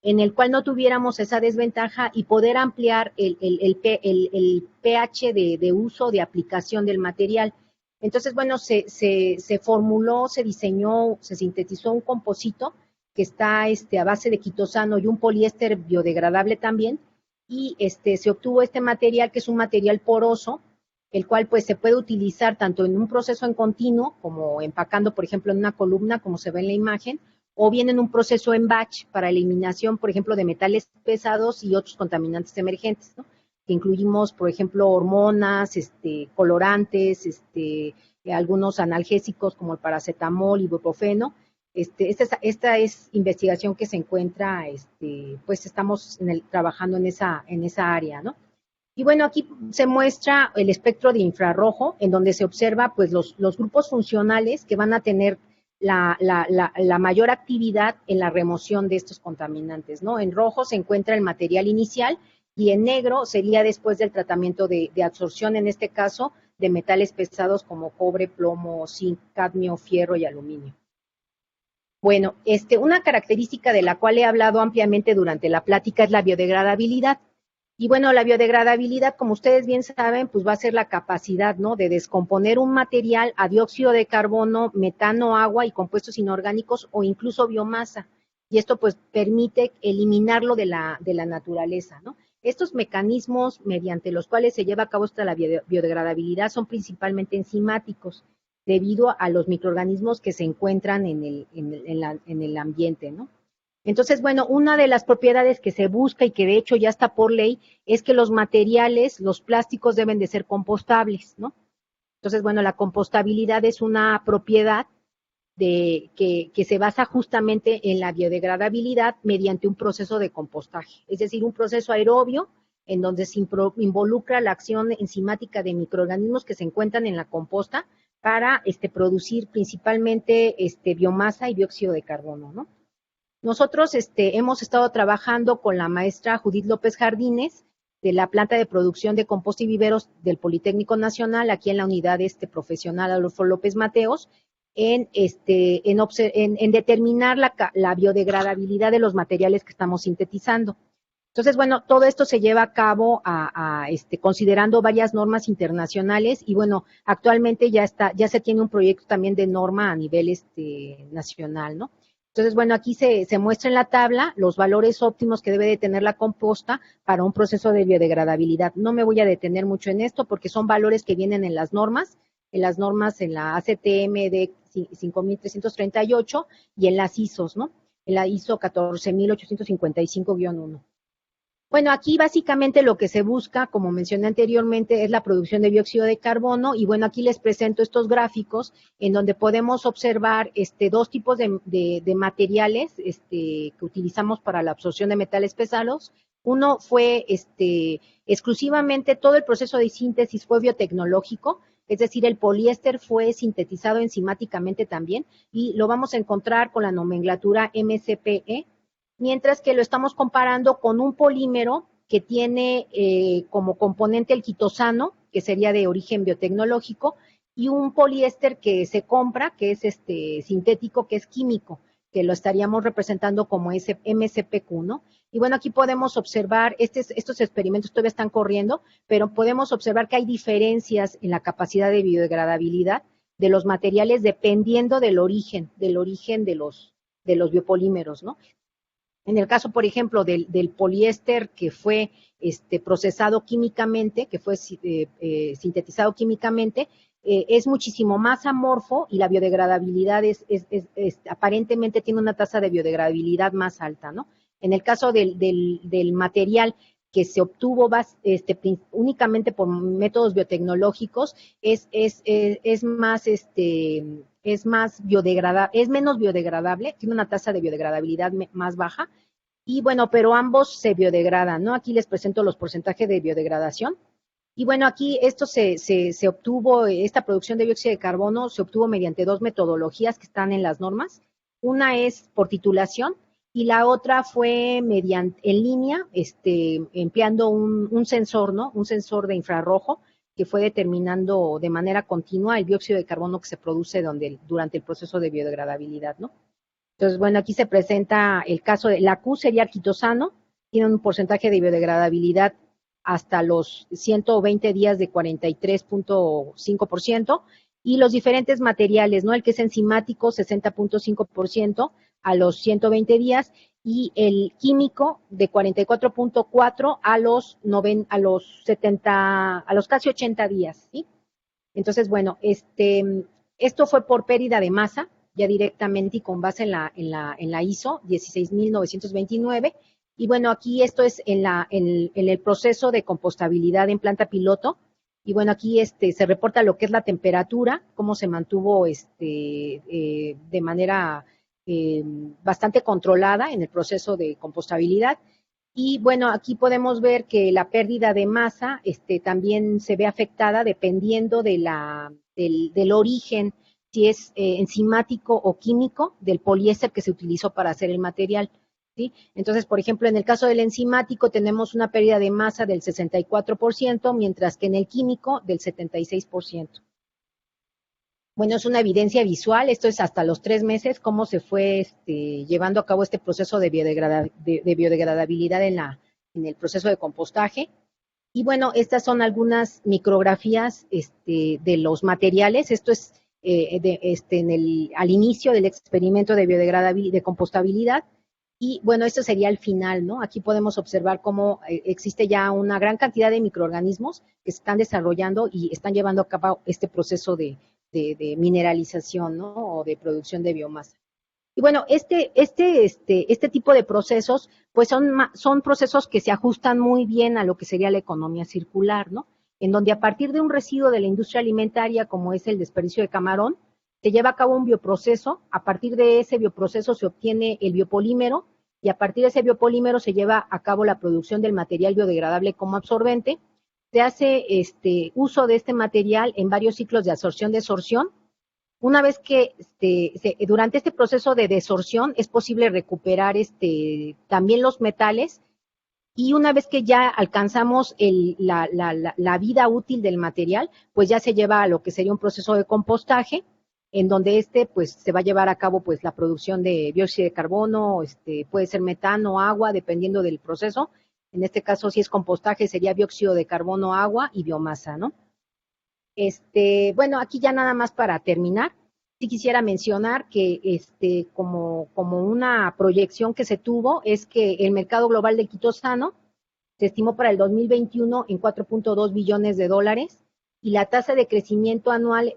D: en el cual no tuviéramos esa desventaja y poder ampliar el pH de uso, de aplicación del material. Entonces, bueno, se formuló, se diseñó, se sintetizó un composito que está a base de quitosano y un poliéster biodegradable también, y se obtuvo este material, que es un material poroso, el cual pues se puede utilizar tanto en un proceso en continuo, como empacando, por ejemplo, en una columna, como se ve en la imagen, o bien en un proceso en batch para eliminación, por ejemplo, de metales pesados y otros contaminantes emergentes, ¿no? Que incluimos, por ejemplo, hormonas, colorantes, algunos analgésicos como el paracetamol, ibuprofeno. Esta es investigación que se encuentra, pues estamos trabajando en esa área, ¿no? Y bueno, aquí se muestra el espectro de infrarrojo, en donde se observa pues los grupos funcionales que van a tener la mayor actividad en la remoción de estos contaminantes, ¿no? En rojo se encuentra el material inicial y en negro sería después del tratamiento de absorción, en este caso, de metales pesados como cobre, plomo, zinc, cadmio, fierro y aluminio. Bueno, una característica de la cual he hablado ampliamente durante la plática es la biodegradabilidad. Y bueno, la biodegradabilidad, como ustedes bien saben, pues va a ser la capacidad, ¿no?, de descomponer un material a dióxido de carbono, metano, agua y compuestos inorgánicos o incluso biomasa. Y esto pues permite eliminarlo de la naturaleza, ¿no? Estos mecanismos mediante los cuales se lleva a cabo la biodegradabilidad son principalmente enzimáticos, debido a los microorganismos que se encuentran en el ambiente, ¿no? Entonces, bueno, una de las propiedades que se busca y que de hecho ya está por ley es que los materiales, los plásticos deben de ser compostables, ¿no? Entonces, bueno, la compostabilidad es una propiedad que se basa justamente en la biodegradabilidad mediante un proceso de compostaje, es decir, un proceso aerobio en donde se involucra la acción enzimática de microorganismos que se encuentran en la composta para producir principalmente biomasa y dióxido de carbono, ¿no? Nosotros hemos estado trabajando con la maestra Judith López Jardines de la planta de producción de composta y viveros del Politécnico Nacional, aquí en la unidad profesional Adolfo López Mateos, en determinar la biodegradabilidad de los materiales que estamos sintetizando. Entonces, bueno, todo esto se lleva a cabo considerando varias normas internacionales y bueno, actualmente ya se tiene un proyecto también de norma a nivel nacional, ¿no? Entonces, bueno, aquí se muestra en la tabla los valores óptimos que debe de tener la composta para un proceso de biodegradabilidad. No me voy a detener mucho en esto porque son valores que vienen en las normas en la ACTM de 5338 y en las ISOs, ¿no? En la ISO 14855-1. Bueno, aquí básicamente lo que se busca, como mencioné anteriormente, es la producción de dióxido de carbono y bueno, aquí les presento estos gráficos en donde podemos observar dos tipos de materiales que utilizamos para la absorción de metales pesados. Uno fue exclusivamente todo el proceso de síntesis fue biotecnológico, es decir, el poliéster fue sintetizado enzimáticamente también y lo vamos a encontrar con la nomenclatura MCPE, mientras que lo estamos comparando con un polímero que tiene como componente el quitosano, que sería de origen biotecnológico, y un poliéster que se compra, que es sintético, que es químico, que lo estaríamos representando como MCPQ, ¿no? Y bueno, aquí podemos observar, estos experimentos todavía están corriendo, pero podemos observar que hay diferencias en la capacidad de biodegradabilidad de los materiales dependiendo del origen de los biopolímeros, ¿no? En el caso, por ejemplo, del poliéster que fue procesado químicamente, que fue sintetizado químicamente, es muchísimo más amorfo y la biodegradabilidad aparentemente tiene una tasa de biodegradabilidad más alta, ¿no? En el caso del material que se obtuvo únicamente por métodos biotecnológicos, es menos biodegradable, tiene una tasa de biodegradabilidad más baja, y bueno, pero ambos se biodegradan, ¿no? Aquí les presento los porcentajes de biodegradación. Y bueno, aquí esto se obtuvo, esta producción de dióxido de carbono se obtuvo mediante dos metodologías que están en las normas. Una es por titulación y la otra fue en línea, empleando un sensor, ¿no? Un sensor de infrarrojo que fue determinando de manera continua el dióxido de carbono que se produce durante el proceso de biodegradabilidad, ¿no? Entonces, bueno, aquí se presenta el caso de la Q sería quitosano, tiene un porcentaje de biodegradabilidad hasta los 120 días de 43.5%, y los diferentes materiales, ¿no? El que es enzimático, 60.5% a los 120 días, y el químico de 44.4 a los casi 80 días, ¿sí? Entonces, bueno, esto fue por pérdida de masa, ya directamente y con base en la ISO 16929. Y bueno, aquí esto es en el proceso de compostabilidad en planta piloto, Y bueno, aquí se reporta lo que es la temperatura, cómo se mantuvo de manera bastante controlada en el proceso de compostabilidad. Y bueno, aquí podemos ver que la pérdida de masa también se ve afectada dependiendo del origen, si es enzimático o químico, del poliéster que se utilizó para hacer el material. ¿Sí? Entonces, por ejemplo, en el caso del enzimático tenemos una pérdida de masa del 64%, mientras que en el químico del 76%. Bueno, es una evidencia visual, esto es hasta los 3 meses, cómo se fue llevando a cabo este proceso de biodegradabilidad en el proceso de compostaje. Y bueno, estas son algunas micrografías de los materiales. Esto es al inicio del experimento de compostabilidad. Y bueno, esto sería el final, ¿no? Aquí podemos observar cómo existe ya una gran cantidad de microorganismos que se están desarrollando y están llevando a cabo este proceso de mineralización, ¿no? O de producción de biomasa. Y bueno, este tipo de procesos, pues son procesos que se ajustan muy bien a lo que sería la economía circular, ¿no? En donde a partir de un residuo de la industria alimentaria, como es el desperdicio de camarón, se lleva a cabo un bioproceso, a partir de ese bioproceso se obtiene el biopolímero, y a partir de ese biopolímero se lleva a cabo la producción del material biodegradable como absorbente. Se hace uso de este material en varios ciclos de absorción-desorción. Una vez que durante este proceso de desorción es posible recuperar también los metales, y una vez que ya alcanzamos la vida útil del material, pues ya se lleva a lo que sería un proceso de compostaje, en donde pues se va a llevar a cabo pues la producción de dióxido de carbono, puede ser metano, agua, dependiendo del proceso. En este caso, si es compostaje, sería dióxido de carbono, agua y biomasa, ¿no? Bueno, aquí ya nada más para terminar, sí quisiera mencionar que como una proyección que se tuvo es que el mercado global del quitosano se estimó para el 2021 en 4.2 billones de dólares, y la tasa de crecimiento anual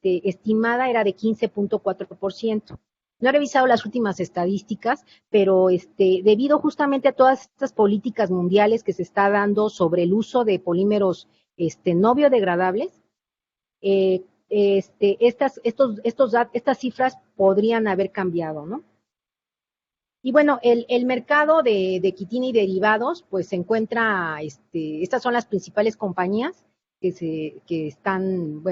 D: estimada era de 15.4%. No he revisado las últimas estadísticas, pero debido justamente a todas estas políticas mundiales que se está dando sobre el uso de polímeros no biodegradables, estas cifras podrían haber cambiado, ¿no? Y bueno, el mercado de quitina y derivados, pues se encuentra, estas son las principales compañías que están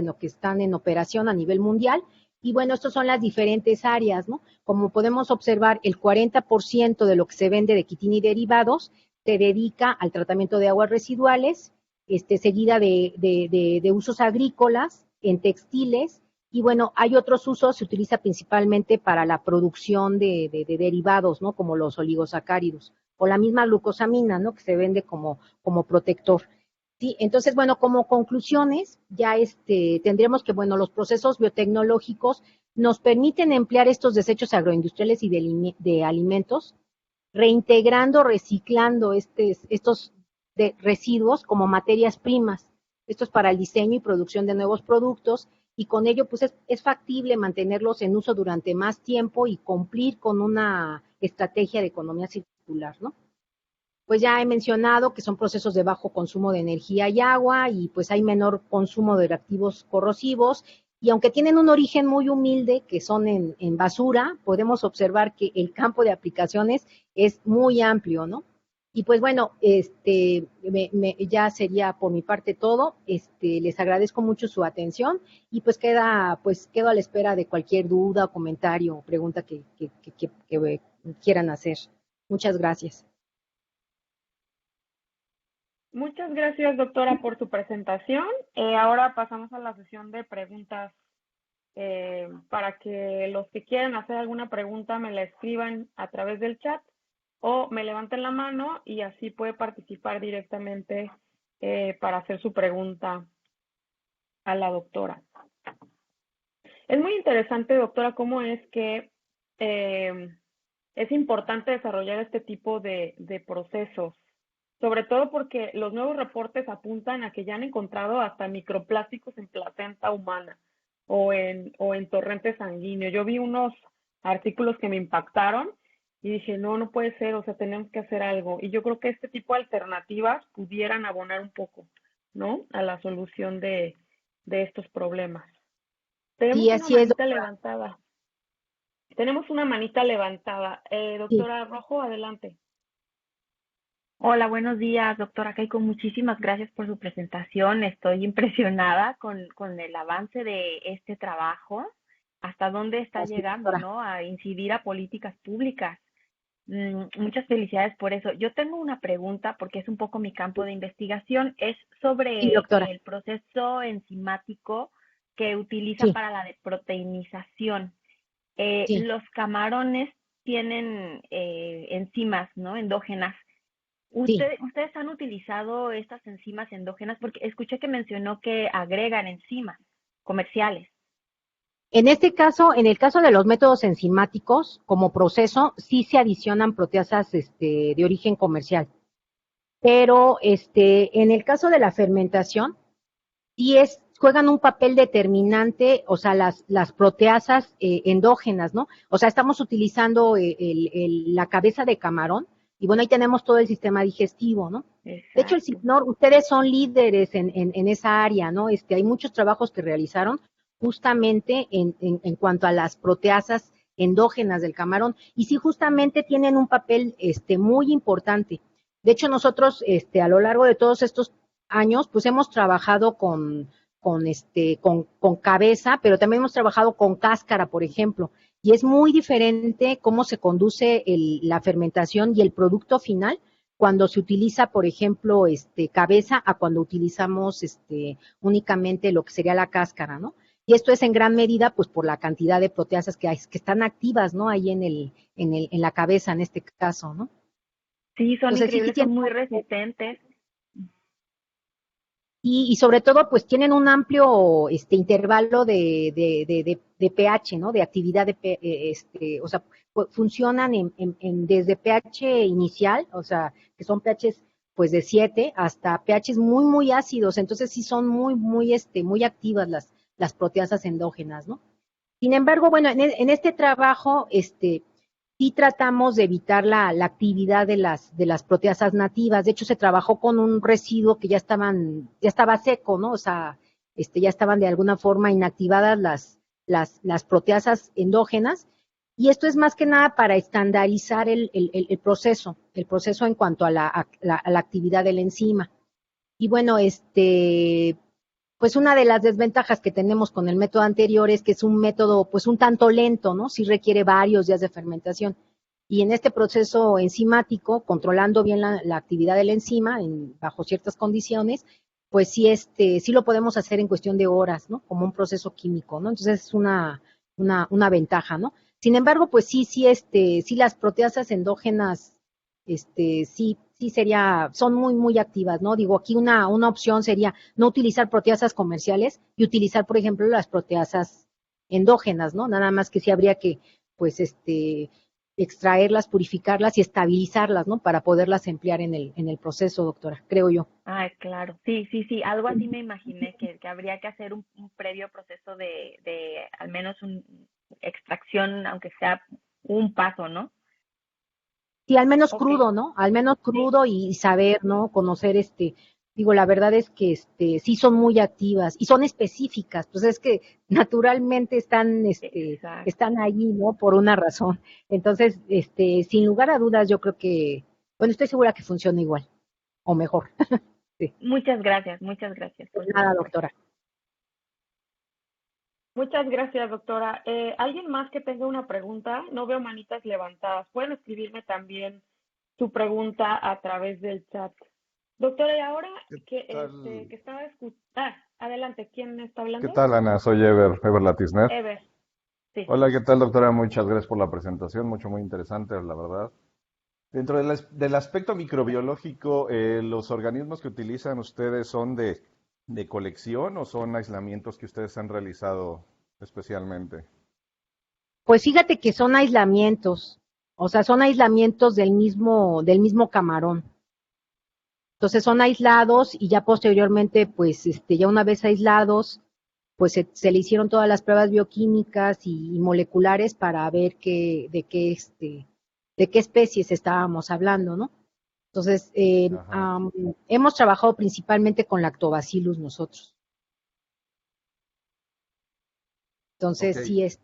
D: en operación a nivel mundial. Y bueno, estas son las diferentes áreas, ¿no? Como podemos observar, el 40% de lo que se vende de quitina y derivados se dedica al tratamiento de aguas residuales, seguida de usos agrícolas, en textiles, y bueno, hay otros usos, se utiliza principalmente para la producción de derivados, ¿no? Como los oligosacáridos, o la misma glucosamina, ¿no? Que se vende como protector. Sí, entonces, bueno, como conclusiones, ya tendremos que, bueno, los procesos biotecnológicos nos permiten emplear estos desechos agroindustriales y de alimentos, reintegrando, reciclando estos residuos como materias primas. Esto es para el diseño y producción de nuevos productos, y con ello pues es factible mantenerlos en uso durante más tiempo y cumplir con una estrategia de economía circular, ¿no? Pues ya he mencionado que son procesos de bajo consumo de energía y agua, y pues hay menor consumo de reactivos corrosivos, y aunque tienen un origen muy humilde, que son en basura, podemos observar que el campo de aplicaciones es muy amplio, ¿no? Y pues bueno, ya sería por mi parte todo. Les agradezco mucho su atención, y pues quedo a la espera de cualquier duda, comentario o pregunta que quieran hacer. Muchas gracias.
A: Muchas gracias, doctora, por su presentación. Ahora pasamos a la sesión de preguntas, para que los que quieran hacer alguna pregunta me la escriban a través del chat o me levanten la mano, y así puede participar directamente para hacer su pregunta a la doctora. Es muy interesante, doctora, cómo es que es importante desarrollar este tipo de procesos, sobre todo porque los nuevos reportes apuntan a que ya han encontrado hasta microplásticos en placenta humana o en torrentes sanguíneos. Yo vi unos artículos que me impactaron y dije, no puede ser, o sea, tenemos que hacer algo. Y yo creo que este tipo de alternativas pudieran abonar un poco ¿no? A la solución de estos problemas.
D: Sí,
A: Tenemos una
D: así es,
A: manita
D: doctora.
A: levantada. Tenemos una manita levantada.
D: Sí,
A: Doctora Rojo, adelante.
E: Hola, buenos días, doctora Keiko. Muchísimas gracias por su presentación. Estoy impresionada con el avance de este trabajo, hasta dónde está
D: así,
E: llegando,
D: doctora.
E: ¿no? A incidir a políticas públicas. Muchas felicidades por eso. Yo tengo una pregunta porque es un poco mi campo de investigación. Es
D: Sí,
E: sobre
D: doctora.
E: el proceso enzimático que utiliza
D: Sí,
E: para la desproteinización.
D: sí.
E: Los camarones tienen enzimas, ¿no? Endógenas.
D: Sí,
E: ¿Ustedes han utilizado estas enzimas endógenas? Porque escuché que mencionó que agregan enzimas comerciales.
D: en este caso, en el caso de los métodos enzimáticos, como proceso, sí se adicionan proteasas de origen comercial. Pero en el caso de la fermentación, sí juegan un papel determinante, o sea, las proteasas endógenas, ¿no? O sea, estamos utilizando la cabeza de camarón, y bueno, ahí tenemos todo el sistema digestivo, ¿no? De hecho, el
E: Exacto.
D: SIGNOR, ustedes son líderes en esa área, ¿no? Hay muchos trabajos que realizaron justamente en cuanto a las proteasas endógenas del camarón, y sí justamente tienen un papel muy importante. De hecho, nosotros a lo largo de todos estos años, pues hemos trabajado con cabeza, pero también hemos trabajado con cáscara, por ejemplo, y es muy diferente cómo se conduce la fermentación y el producto final cuando se utiliza, por ejemplo, cabeza a cuando utilizamos únicamente lo que sería la cáscara, ¿no? Y esto es en gran medida, pues, por la cantidad de proteasas que están activas, ¿no? Ahí en la cabeza, en este caso, ¿no?
E: Sí, son
D: Entonces, sí
E: increíbles,
D: tiene
E: son muy resistentes.
D: y sobre todo, pues tienen un amplio intervalo de pH, ¿no? De actividad o sea, funcionan desde pH inicial, o sea, que son pHs pues de 7 hasta pHs muy, muy ácidos, entonces sí son muy activas las proteasas endógenas, ¿no? Sin embargo, bueno, en este trabajo, sí tratamos de evitar la actividad de las proteasas nativas. De hecho, se trabajó con un residuo que ya estaba seco, ¿no? O sea, ya estaban de alguna forma inactivadas las proteasas endógenas. Y esto es más que nada para estandarizar el proceso en cuanto a la actividad de la enzima. Y bueno, pues una de las desventajas que tenemos con el método anterior es que es un método pues un tanto lento, ¿no? Sí requiere varios días de fermentación. Y en este proceso enzimático, controlando bien la actividad de la enzima bajo ciertas condiciones, pues sí, sí lo podemos hacer en cuestión de horas, ¿no? Como un proceso químico, ¿no? Entonces es una ventaja, ¿no? Sin embargo, pues sí las proteasas endógenas, sí son muy, muy activas, ¿no? Digo, aquí una opción sería no utilizar proteasas comerciales y utilizar, por ejemplo, las proteasas endógenas, ¿no? Nada más que sí habría que, pues, extraerlas, purificarlas y estabilizarlas, ¿no? Para poderlas emplear en el proceso, doctora, creo yo.
E: Ay, claro. Sí, sí, sí. Algo así me imaginé que habría que hacer un previo proceso de al menos una extracción, aunque sea un paso, ¿no?
D: Sí, al menos
E: Ok.
D: crudo, ¿no? Al menos
E: Sí,
D: crudo y saber, ¿no? Conocer digo, la verdad es que sí son muy activas y son específicas, pues es que naturalmente
E: exacto.
D: están allí, ¿no? Por una razón. Entonces, sin lugar a dudas, yo creo que, bueno, estoy segura que funciona igual o mejor. Sí,
E: Muchas gracias por su
D: nada,
E: respuesta.
D: doctora.
A: Muchas gracias, doctora. ¿Alguien más que tenga una pregunta? No veo manitas levantadas. Pueden escribirme también su pregunta a través del chat. Doctora, y ahora
C: ¿Qué
A: que
C: tal?
A: estaba escuchando... adelante, ¿quién está
C: ¿Qué
A: hablando?
C: tal, Ana? Soy Ever Latisner.
A: Ever, sí.
C: Hola, ¿qué tal, doctora? Muchas gracias por la presentación, muy interesante, la verdad. Dentro del aspecto microbiológico, ¿los organismos que utilizan ustedes son de colección o son aislamientos que ustedes han realizado especialmente?
D: Pues fíjate que son aislamientos, o sea, son aislamientos del mismo camarón. Entonces son aislados y ya posteriormente, pues, ya una vez aislados, pues se le hicieron todas las pruebas bioquímicas y moleculares para ver de qué especies estábamos hablando, ¿no? Entonces,
C: Ajá.
D: hemos trabajado principalmente con lactobacillus nosotros.
C: Ok.
D: Entonces,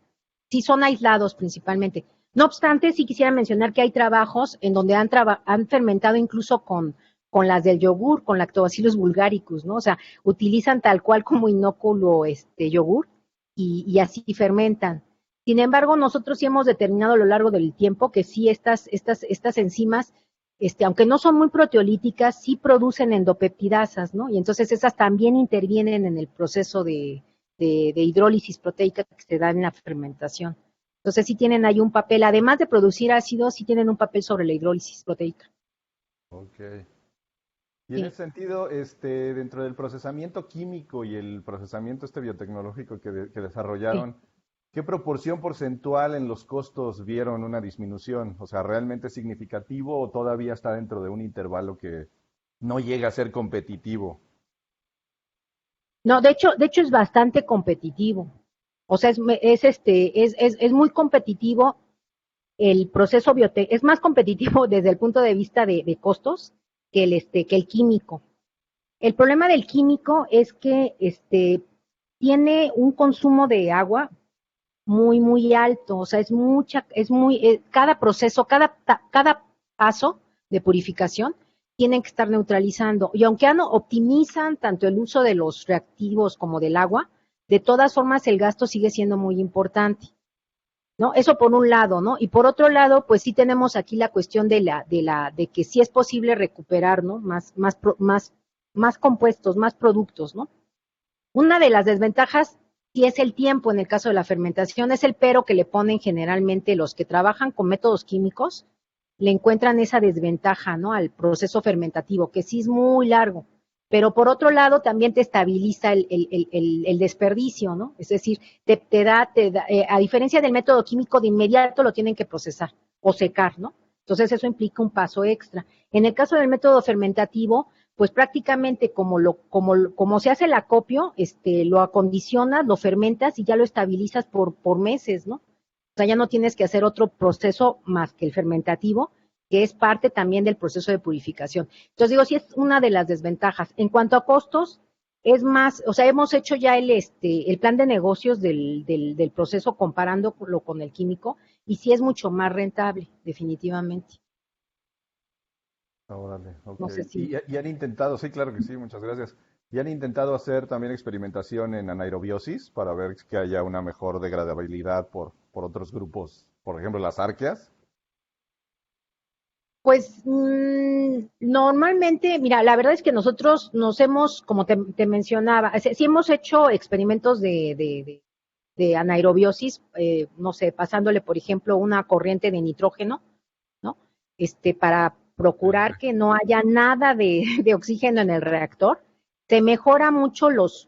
D: sí son aislados principalmente. No obstante, sí quisiera mencionar que hay trabajos en donde han fermentado incluso con las del yogur, con Lactobacillus bulgaricus, ¿no? O sea, utilizan tal cual como inóculo yogur y así fermentan. Sin embargo, nosotros sí hemos determinado a lo largo del tiempo que sí estas enzimas, aunque no son muy proteolíticas, sí producen endopeptidasas, ¿no? Y entonces esas también intervienen en el proceso de hidrólisis proteica que se da en la fermentación. Entonces sí tienen ahí un papel, además de producir ácidos, sí tienen un papel sobre la hidrólisis proteica.
C: Ok. Y en
D: Sí,
C: ese sentido, dentro del procesamiento químico y el procesamiento biotecnológico que
D: sí.
C: desarrollaron, ¿qué proporción porcentual en los costos vieron una disminución? O sea, ¿realmente significativo o todavía está dentro de un intervalo que no llega a ser competitivo?
D: No, de hecho es bastante competitivo. O sea, es muy competitivo el proceso biotec, es más competitivo desde el punto de vista de costos que el químico. El problema del químico es que tiene un consumo de agua muy alto, o sea, cada proceso, cada paso de purificación tienen que estar neutralizando. Y aunque optimizan tanto el uso de los reactivos como del agua, de todas formas el gasto sigue siendo muy importante, ¿no? Eso por un lado, ¿no? Y por otro lado, pues sí tenemos aquí la cuestión de que sí es posible recuperar, ¿no? Más compuestos, más productos, ¿no? Una de las desventajas sí es el tiempo en el caso de la fermentación, es el pero que le ponen generalmente los que trabajan con métodos químicos, le encuentran esa desventaja, ¿no? Al proceso fermentativo, que sí es muy largo. Pero por otro lado, también te estabiliza el desperdicio, ¿no? Es decir, a diferencia del método químico, de inmediato lo tienen que procesar o secar, ¿no? Entonces eso implica un paso extra. En el caso del método fermentativo, pues prácticamente como se hace el acopio, lo acondicionas, lo fermentas y ya lo estabilizas por meses, ¿no? O sea, ya no tienes que hacer otro proceso más que el fermentativo, que es parte también del proceso de purificación. Entonces digo, sí es una de las desventajas. En cuanto a costos, es más, o sea, hemos hecho ya el plan de negocios del proceso comparándolo con el químico y sí es mucho más rentable, definitivamente.
C: Órale, ok.
D: No sé si
C: Y han intentado, sí, claro que sí, muchas gracias. ¿Y han intentado hacer también experimentación en anaerobiosis para ver que haya una mejor degradabilidad por otros grupos, por ejemplo, las arqueas?
D: Pues normalmente, mira, la verdad es que nosotros nos hemos, como te mencionaba, sí hemos hecho experimentos de anaerobiosis, no sé, pasándole, por ejemplo, una corriente de nitrógeno, ¿no? Para
C: Sí,
D: procurar que no haya nada de oxígeno en el reactor. Se mejora mucho los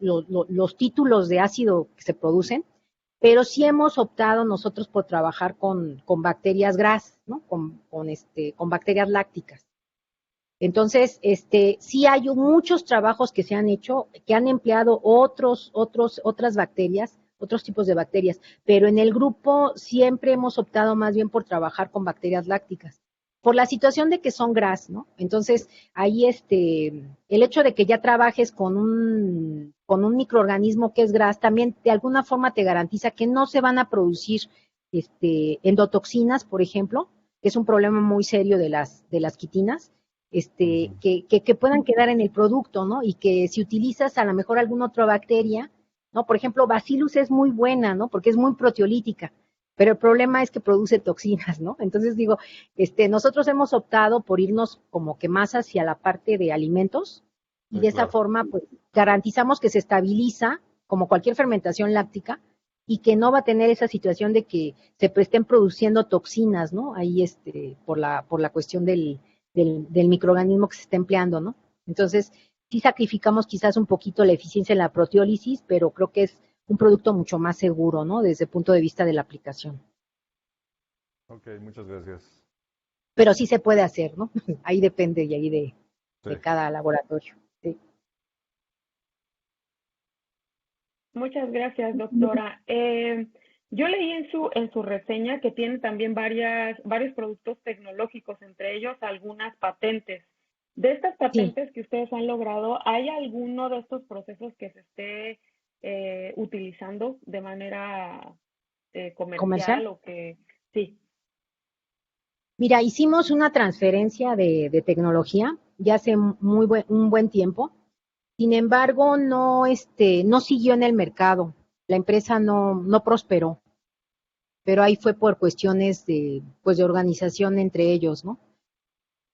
D: títulos de ácido que se producen, pero sí hemos optado nosotros por trabajar con bacterias GRAS, ¿no? Con bacterias lácticas. Entonces, sí hay muchos trabajos que se han hecho, que han empleado otras bacterias, otros tipos de bacterias, pero en el grupo siempre hemos optado más bien por trabajar con bacterias lácticas, por la situación de que son GRAS, ¿no? Entonces, ahí el hecho de que ya trabajes con un microorganismo que es GRAS, también de alguna forma te garantiza que no se van a producir endotoxinas, por ejemplo, que es un problema muy serio de las quitinas,
C: ujú,
D: que puedan quedar en el producto, ¿no? Y que si utilizas a lo mejor alguna otra bacteria, ¿no? Por ejemplo, Bacillus es muy buena, ¿no? Porque es muy proteolítica, pero el problema es que produce toxinas, ¿no? Entonces digo, nosotros hemos optado por irnos como que más hacia la parte de alimentos y
C: sí,
D: de esa
C: claro.
D: forma, pues, garantizamos que se estabiliza como cualquier fermentación láctica y que no va a tener esa situación de que se estén produciendo toxinas, ¿no? Ahí, por la cuestión del microorganismo que se está empleando, ¿no? Entonces, sí sacrificamos quizás un poquito la eficiencia en la proteólisis, pero creo que es un producto mucho más seguro, ¿no? Desde el punto de vista de la aplicación.
C: Ok, muchas gracias.
D: Pero sí se puede hacer, ¿no? Ahí depende y ahí de,
C: Sí.
D: de cada laboratorio. Sí.
A: Muchas gracias, doctora. Yo leí en su reseña que tiene también varios productos tecnológicos, entre ellos algunas patentes. De estas
D: Sí,
A: patentes que ustedes han logrado, ¿hay alguno de estos procesos que se esté utilizando de manera
D: comercial.
A: comercial o que sí?
D: Mira, hicimos una transferencia de tecnología ya hace un buen tiempo. Sin embargo, no siguió en el mercado. La empresa no prosperó, pero ahí fue por cuestiones pues, de organización entre ellos, ¿no?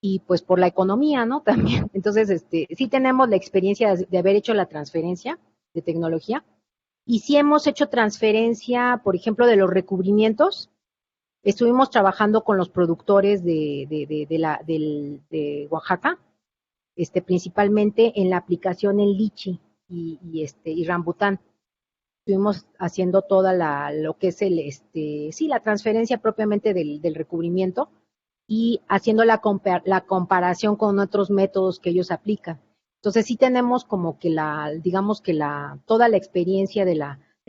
D: Y pues por la economía, ¿no? También. Entonces, sí tenemos la experiencia de haber hecho la transferencia de tecnología y sí hemos hecho transferencia, por ejemplo, de los recubrimientos. Estuvimos trabajando con los productores de Oaxaca, principalmente en la aplicación en lichi y rambután. Estuvimos haciendo toda lo que es sí, la transferencia propiamente del recubrimiento y haciendo la comparación con otros métodos que ellos aplican. Entonces sí tenemos como que digamos que toda la experiencia de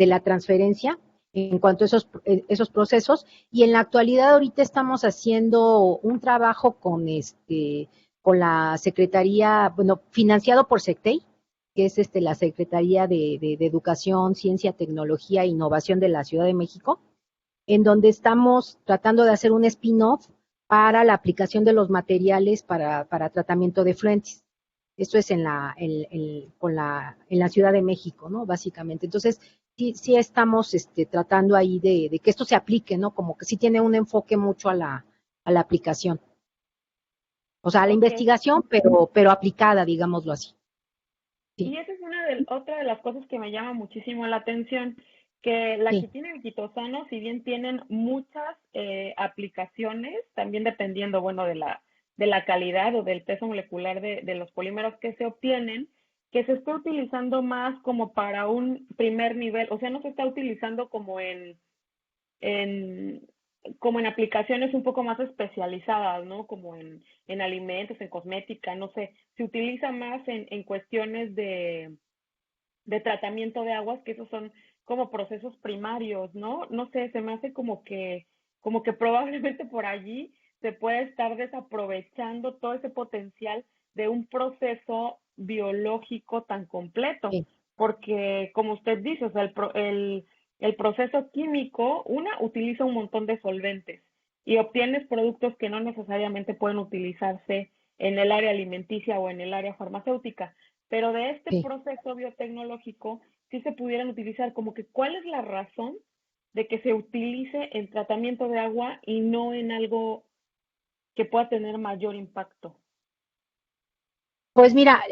D: la transferencia en cuanto a esos procesos, y en la actualidad ahorita estamos haciendo un trabajo con la Secretaría, bueno, financiado por SECTEI, que es la Secretaría de Educación, Ciencia, Tecnología e Innovación de la Ciudad de México, en donde estamos tratando de hacer un spin-off para la aplicación de los materiales para tratamiento de fluentes. Esto es en la Ciudad de México, ¿no? Básicamente. Entonces, sí estamos tratando ahí de que esto se aplique, ¿no? Como que sí tiene un enfoque mucho a la aplicación. O sea, a la
A: Ok.
D: investigación, pero aplicada, digámoslo así.
A: Y
D: Sí,
A: esa es otra de las cosas que me llama muchísimo la atención, que la
D: sí,
A: quitina y el quitosano, si bien tienen muchas aplicaciones, también dependiendo, bueno, de la calidad o del peso molecular de los polímeros que se obtienen, que se está utilizando más como para un primer nivel, o sea, no se está utilizando en, como en aplicaciones un poco más especializadas, ¿no? Como en alimentos, en cosmética, no sé, se utiliza más en cuestiones de tratamiento de aguas, que esos son como procesos primarios, ¿no? No sé, se me hace como que probablemente por allí se puede estar desaprovechando todo ese potencial de un proceso biológico tan completo,
D: sí.
A: porque como usted dice, o sea, el proceso químico, utiliza un montón de solventes y obtienes productos que no necesariamente pueden utilizarse en el área alimenticia o en el área farmacéutica, pero de este
D: Sí.
A: proceso biotecnológico sí se pudieran utilizar, como que cuál es la razón de que se utilice en tratamiento de agua y no en algo que pueda tener mayor impacto.
D: Pues mira,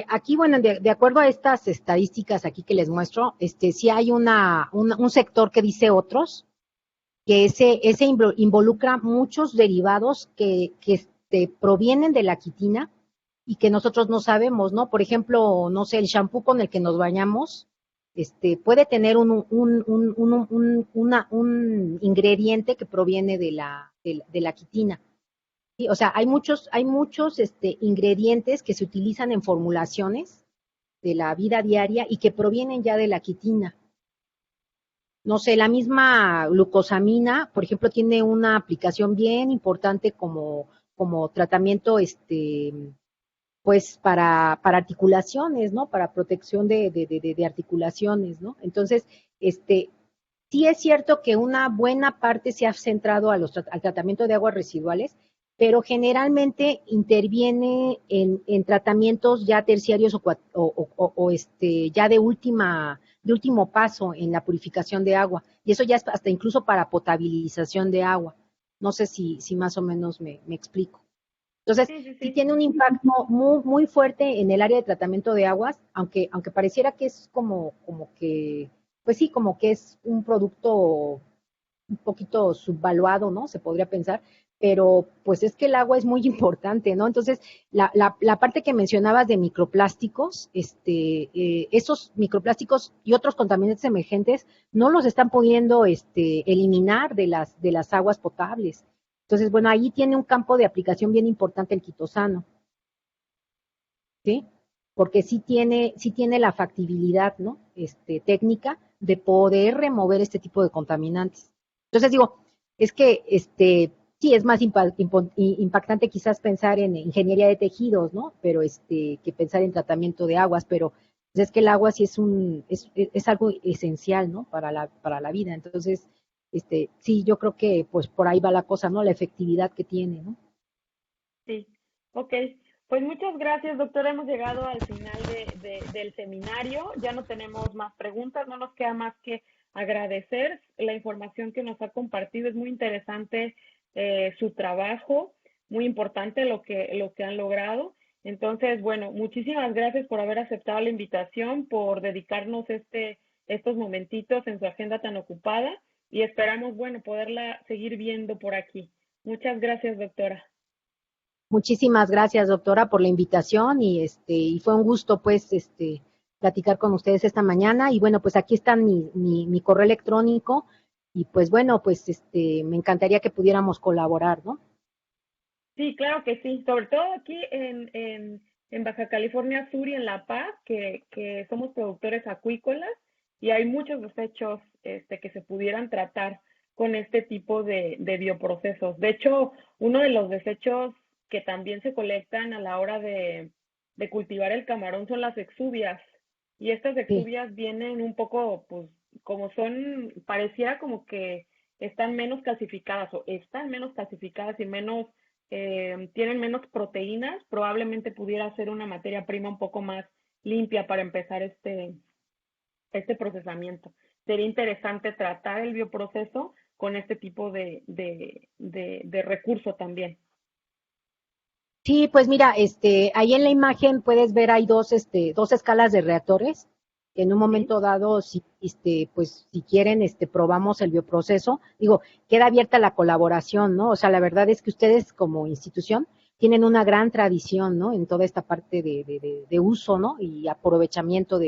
D: aquí, bueno, de acuerdo a estas estadísticas aquí que les muestro, sí hay un sector que dice otros, que ese involucra muchos derivados que provienen de la quitina y que nosotros no sabemos, ¿no? Por ejemplo, no sé, el shampoo con el que nos bañamos, puede tener un ingrediente que proviene de la quitina. Sí, o sea, hay muchos ingredientes que se utilizan en formulaciones de la vida diaria y que provienen ya de la quitina. No sé, la misma glucosamina, por ejemplo, tiene una aplicación bien importante como tratamiento, pues para articulaciones, ¿no? Para protección de articulaciones, ¿no? Entonces, sí es cierto que una buena parte se ha centrado al tratamiento de aguas residuales, pero generalmente interviene en tratamientos ya terciarios o ya de último paso en la purificación de agua. Y eso ya es hasta incluso para potabilización de agua. No sé si más o menos me explico. Entonces,
A: Sí, sí,
D: sí
A: sí.
D: tiene un impacto muy fuerte en el área de tratamiento de aguas, aunque pareciera que es como que, pues sí, como que es un producto un poquito subvaluado, ¿no? Se podría pensar, pero pues es que el agua es muy importante, ¿no? Entonces, la parte que mencionabas de microplásticos, esos microplásticos y otros contaminantes emergentes no los están pudiendo eliminar de las aguas potables. Entonces, bueno, ahí tiene un campo de aplicación bien importante el quitosano, ¿sí? Porque sí tiene la factibilidad, ¿no? Técnica de poder remover este tipo de contaminantes. Entonces digo, es que sí, es más impactante quizás pensar en ingeniería de tejidos, ¿no? Pero que pensar en tratamiento de aguas, pero pues, es que el agua sí es algo esencial, ¿no? Para la vida. Entonces, sí, yo creo que pues por ahí va la cosa, ¿no? La efectividad que tiene, ¿no?
A: Sí, ok. Pues muchas gracias, doctora. Hemos llegado al final del seminario. Ya no tenemos más preguntas, no nos queda más que agradecer la información que nos ha compartido. Es muy interesante su trabajo, muy importante lo que han logrado. Entonces, bueno, muchísimas gracias por haber aceptado la invitación, por dedicarnos estos momentitos en su agenda tan ocupada y esperamos, bueno, poderla seguir viendo por aquí. Muchas gracias, doctora.
D: Muchísimas gracias, doctora, por la invitación y fue un gusto, pues, platicar con ustedes esta mañana. Y bueno, pues aquí está mi correo electrónico y pues bueno, pues, me encantaría que pudiéramos colaborar, ¿no?
A: Sí, claro que sí, sobre todo aquí en Baja California Sur y en La Paz, que somos productores acuícolas y hay muchos desechos que se pudieran tratar con este tipo de bioprocesos. De hecho, uno de los desechos que también se colectan a la hora de cultivar el camarón son las exuvias. Y estas
D: Sí.
A: exuvias vienen un poco, pues, como son, pareciera como que están menos clasificadas o están menos clasificadas y menos tienen menos proteínas, probablemente pudiera ser una materia prima un poco más limpia para empezar este procesamiento. Sería interesante tratar el bioproceso con este tipo de recurso también.
D: Sí, pues mira, ahí en la imagen puedes ver hay dos escalas de reactores que en un
A: ¿Sí?
D: momento dado, si, pues si quieren, probamos el bioproceso. Digo, queda abierta la colaboración, ¿no? O sea, la verdad es que ustedes como institución tienen una gran tradición, ¿no? En toda esta parte de uso, ¿no? Y aprovechamiento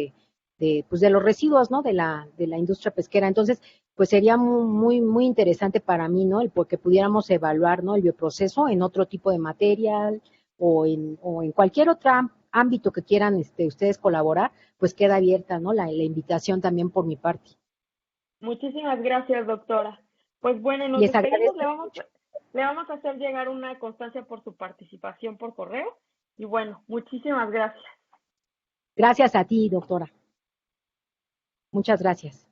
D: pues de los residuos, ¿no? De la industria pesquera. Entonces, pues sería muy interesante para mí, ¿no? El porque pudiéramos evaluar, ¿no? El bioproceso en otro tipo de material o en cualquier otro ámbito que quieran ustedes colaborar, pues queda abierta, ¿no? La invitación también por mi parte.
A: Muchísimas gracias, doctora. Pues bueno, nos
D: Les
A: despedimos.
D: agradezco mucho.
A: Le vamos a hacer llegar una constancia por su participación por correo. Y bueno, muchísimas gracias.
D: Gracias a ti, doctora. Muchas gracias.